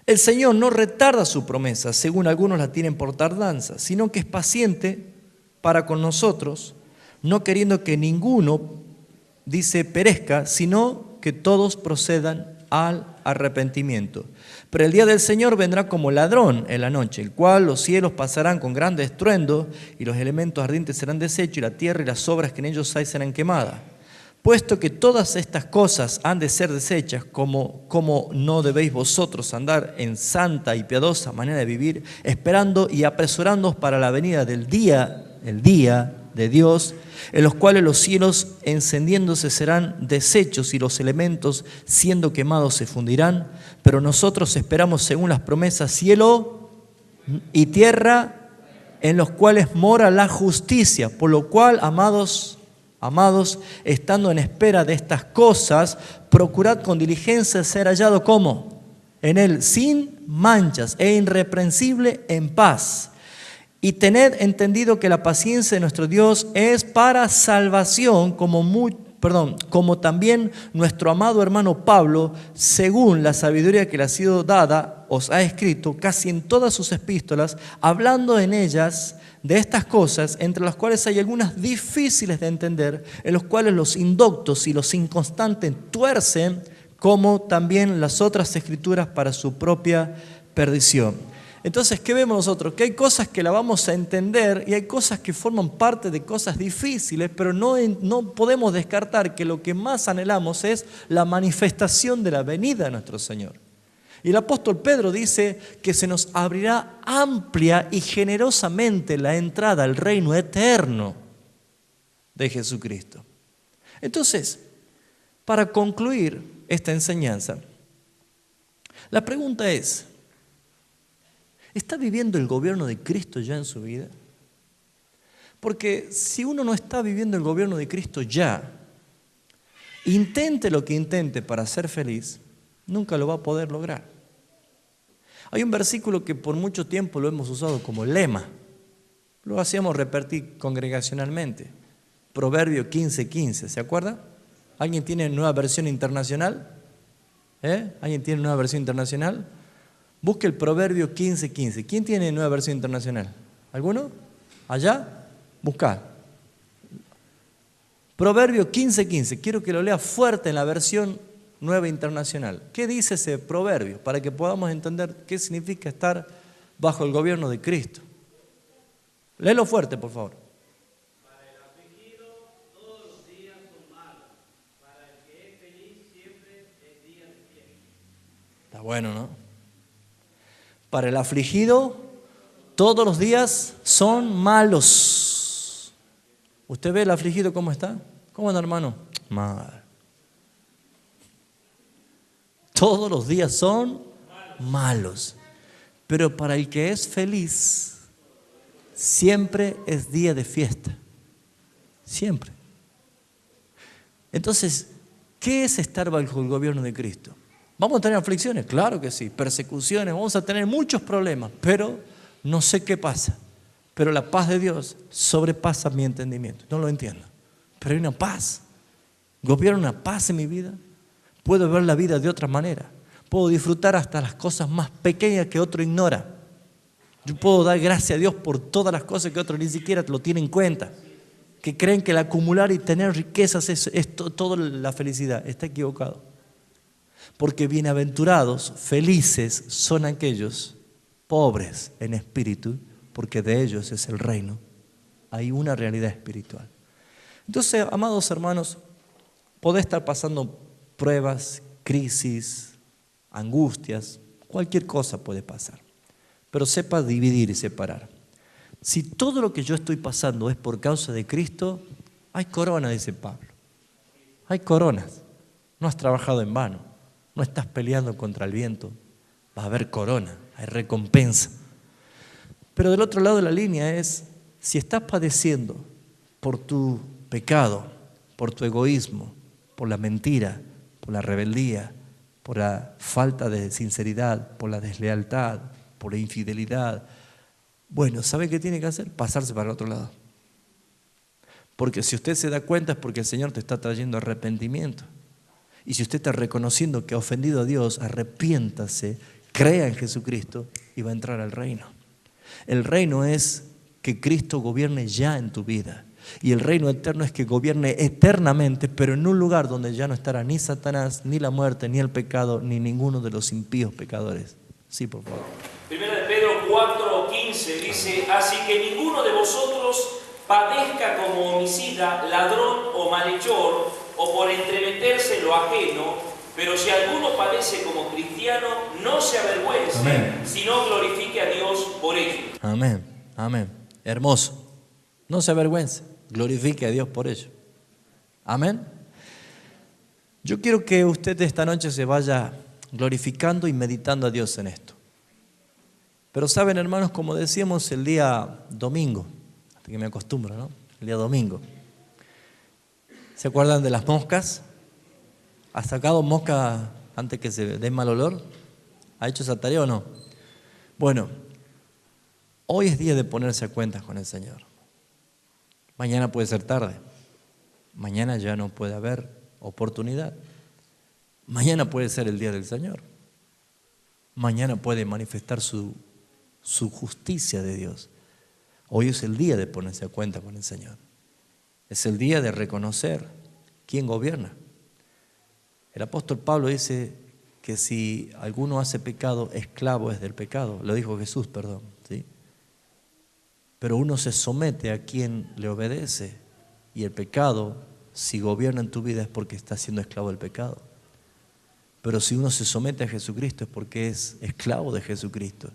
El Señor no retarda su promesa, según algunos la tienen por tardanza, sino que es paciente para con nosotros, no queriendo que ninguno, dice, perezca, sino que todos procedan al arrepentimiento. Pero el día del Señor vendrá como ladrón en la noche, el cual los cielos pasarán con grande estruendo, y los elementos ardientes serán deshechos, y la tierra y las obras que en ellos hay serán quemadas. Puesto que todas estas cosas han de ser deshechas, como no debéis vosotros andar en santa y piadosa manera de vivir, esperando y apresurándoos para la venida del día, el día de Dios, en los cuales los cielos encendiéndose serán deshechos y los elementos siendo quemados se fundirán, pero nosotros esperamos según las promesas cielo y tierra en los cuales mora la justicia, por lo cual, amados, estando en espera de estas cosas, procurad con diligencia ser hallado como en él sin manchas e irreprensible en paz. Y tened entendido que la paciencia de nuestro Dios es para salvación, como también nuestro amado hermano Pablo, según la sabiduría que le ha sido dada, os ha escrito casi en todas sus epístolas, hablando en ellas de estas cosas, entre las cuales hay algunas difíciles de entender, en los cuales los indoctos y los inconstantes tuercen, como también las otras escrituras para su propia perdición. Entonces, ¿qué vemos nosotros? Que hay cosas que la vamos a entender y hay cosas que forman parte de cosas difíciles, pero no podemos descartar que lo que más anhelamos es la manifestación de la venida de nuestro Señor. Y el apóstol Pedro dice que se nos abrirá amplia y generosamente la entrada al reino eterno de Jesucristo. Entonces, para concluir esta enseñanza, la pregunta es, ¿está viviendo el gobierno de Cristo ya en su vida? Porque si uno no está viviendo el gobierno de Cristo ya, intente lo que intente para ser feliz, nunca lo va a poder lograr. Hay un versículo que por mucho tiempo lo hemos usado como lema. Lo hacíamos repetir congregacionalmente. Proverbio 15:15, ¿se acuerda? ¿Alguien tiene nueva versión internacional? ¿Alguien tiene nueva versión internacional? Busque el Proverbio 15:15. ¿Quién tiene nueva versión internacional? ¿Alguno? ¿Allá? Busca. Proverbio 15:15. Quiero que lo lea fuerte en la versión nueva internacional. ¿Qué dice ese proverbio? Para que podamos entender qué significa estar bajo el gobierno de Cristo. Léelo fuerte, por favor. Para el afligido todos los días son malos. Para el que es feliz siempre es día de fiesta. Está bueno, ¿no? Para el afligido, todos los días son malos. ¿Usted ve el afligido cómo está? ¿Cómo anda, hermano? Mal. Todos los días son malos. Pero para el que es feliz, siempre es día de fiesta. Siempre. Entonces, ¿qué es estar bajo el gobierno de Cristo? ¿Vamos a tener aflicciones? Claro que sí. Persecuciones, vamos a tener muchos problemas, pero no sé qué pasa. Pero la paz de Dios sobrepasa mi entendimiento. No lo entiendo. Pero hay una paz. Gobierna una paz en mi vida. Puedo ver la vida de otra manera. Puedo disfrutar hasta las cosas más pequeñas que otro ignora. Yo puedo dar gracias a Dios por todas las cosas que otros ni siquiera lo tienen en cuenta. Que creen que el acumular y tener riquezas es toda la felicidad. Está equivocado. Porque bienaventurados, felices son aquellos pobres en espíritu, porque de ellos es el reino. Hay una realidad espiritual. Entonces, amados hermanos, podés estar pasando pruebas, crisis, angustias, cualquier cosa puede pasar. Pero sepa dividir y separar. Si todo lo que yo estoy pasando es por causa de Cristo, hay corona, dice Pablo. Hay coronas. No has trabajado en vano. No estás peleando contra el viento. Va a haber corona, hay recompensa. Pero del otro lado de la línea es, Si estás padeciendo por tu pecado, por tu egoísmo, por la mentira, por la rebeldía, por la falta de sinceridad, por la deslealtad, por la infidelidad, bueno, ¿sabe qué tiene que hacer? Pasarse para el otro lado. Porque si usted se da cuenta es porque el Señor te está trayendo arrepentimiento. Y si usted está reconociendo que ha ofendido a Dios, arrepiéntase, crea en Jesucristo y va a entrar al reino. El reino es que Cristo gobierne ya en tu vida. Y el reino eterno es que gobierne eternamente, pero en un lugar donde ya no estará ni Satanás, ni la muerte, ni el pecado, ni ninguno de los impíos pecadores. Sí, por favor. Primera de Pedro 4:15 dice: así que ninguno de vosotros padezca como homicida, ladrón o malhechor, o por entremeterse en lo ajeno, pero si alguno padece como cristiano, no se avergüence, amén, sino glorifique a Dios por ello. Amén, amén. Hermoso. No se avergüence, glorifique a Dios por ello. Amén. Yo quiero que usted esta noche se vaya glorificando y meditando a Dios en esto. Pero saben, hermanos, como decíamos el día domingo, hasta que me acostumbro, ¿no? El día domingo. ¿Se acuerdan de las moscas? ¿Ha sacado mosca antes que se dé mal olor? ¿Ha hecho esa tarea o no? Bueno, hoy es día de ponerse a cuentas con el Señor. Mañana puede ser tarde. Mañana ya no puede haber oportunidad. Mañana puede ser el día del Señor. Mañana puede manifestar su justicia de Dios. Hoy es el día de ponerse a cuenta con el Señor. Es el día de reconocer quién gobierna. El apóstol Pablo dice que si alguno hace pecado, esclavo es del pecado. Lo dijo Jesús, perdón, ¿sí? Pero uno se somete a quien le obedece. Y el pecado, si gobierna en tu vida, es porque está siendo esclavo del pecado. Pero si uno se somete a Jesucristo es porque es esclavo de Jesucristo.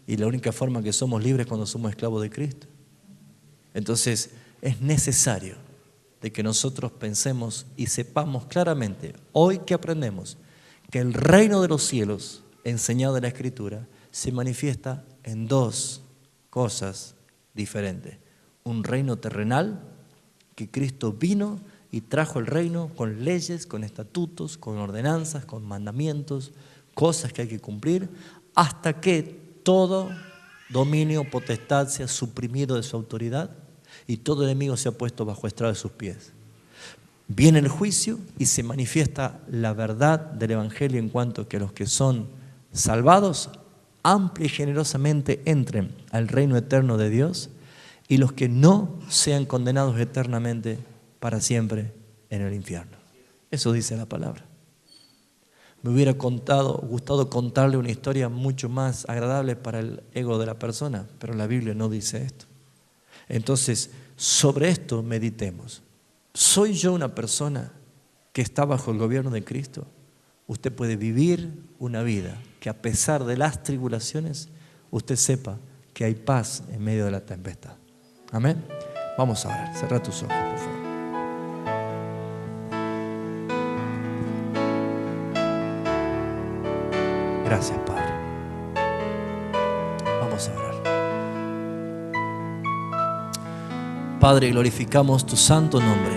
Y la única forma que somos libres es cuando somos esclavos de Cristo. Entonces es necesario de que nosotros pensemos y sepamos claramente, hoy que aprendemos, que el reino de los cielos, enseñado en la Escritura, se manifiesta en dos cosas diferentes. Un reino terrenal, que Cristo vino y trajo el reino con leyes, con estatutos, con ordenanzas, con mandamientos, cosas que hay que cumplir, hasta que todo dominio, potestad sea suprimido de su autoridad y todo enemigo sea puesto bajo estrado de sus pies. Viene el juicio y se manifiesta la verdad del Evangelio en cuanto que los que son salvados amplia y generosamente entren al reino eterno de Dios y los que no sean condenados eternamente para siempre en el infierno. Eso dice la palabra. Me hubiera gustado contarle una historia mucho más agradable para el ego de la persona, pero la Biblia no dice esto. Entonces, sobre esto meditemos. ¿Soy yo una persona que está bajo el gobierno de Cristo? Usted puede vivir una vida que a pesar de las tribulaciones, usted sepa que hay paz en medio de la tempestad. Amén. Vamos a orar. Cerra tus ojos, por favor. Gracias, Padre. Vamos a orar. Padre, glorificamos tu santo nombre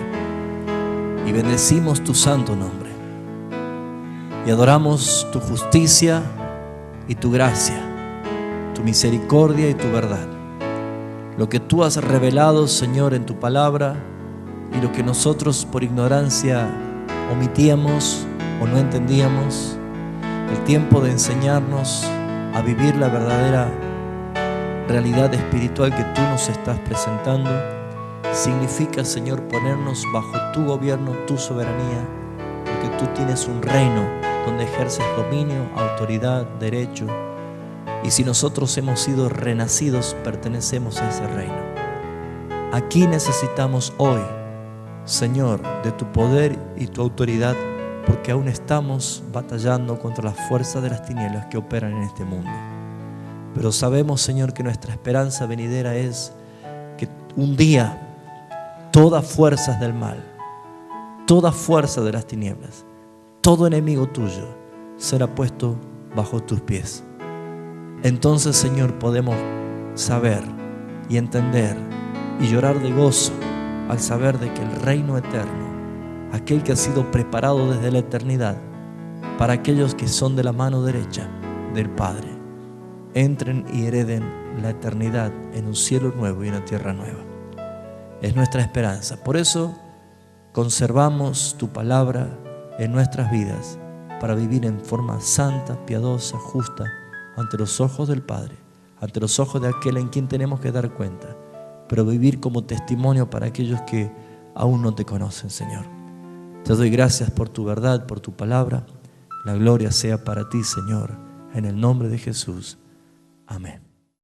y bendecimos tu santo nombre y adoramos tu justicia y tu gracia, tu misericordia y tu verdad. Lo que tú has revelado, Señor, en tu palabra y lo que nosotros por ignorancia omitíamos o no entendíamos, el tiempo de enseñarnos a vivir la verdadera realidad espiritual que tú nos estás presentando, significa, Señor, ponernos bajo tu gobierno, tu soberanía, porque tú tienes un reino donde ejerces dominio, autoridad, derecho. Y si nosotros hemos sido renacidos, pertenecemos a ese reino. Aquí necesitamos hoy, Señor, de tu poder y tu autoridad, porque aún estamos batallando contra las fuerzas de las tinieblas que operan en este mundo. Pero sabemos, Señor, que nuestra esperanza venidera es que un día todas fuerzas del mal, toda fuerza de las tinieblas, todo enemigo tuyo será puesto bajo tus pies. Entonces, Señor, podemos saber y entender y llorar de gozo al saber de que el reino eterno, aquel que ha sido preparado desde la eternidad para aquellos que son de la mano derecha del Padre, entren y hereden la eternidad en un cielo nuevo y una tierra nueva. Es nuestra esperanza. Por eso conservamos tu palabra en nuestras vidas para vivir en forma santa, piadosa, justa, ante los ojos del Padre, ante los ojos de aquel en quien tenemos que dar cuenta, pero vivir como testimonio para aquellos que aún no te conocen, Señor. Te doy gracias por tu verdad, por tu palabra. La gloria sea para ti, Señor, en el nombre de Jesús. Amén.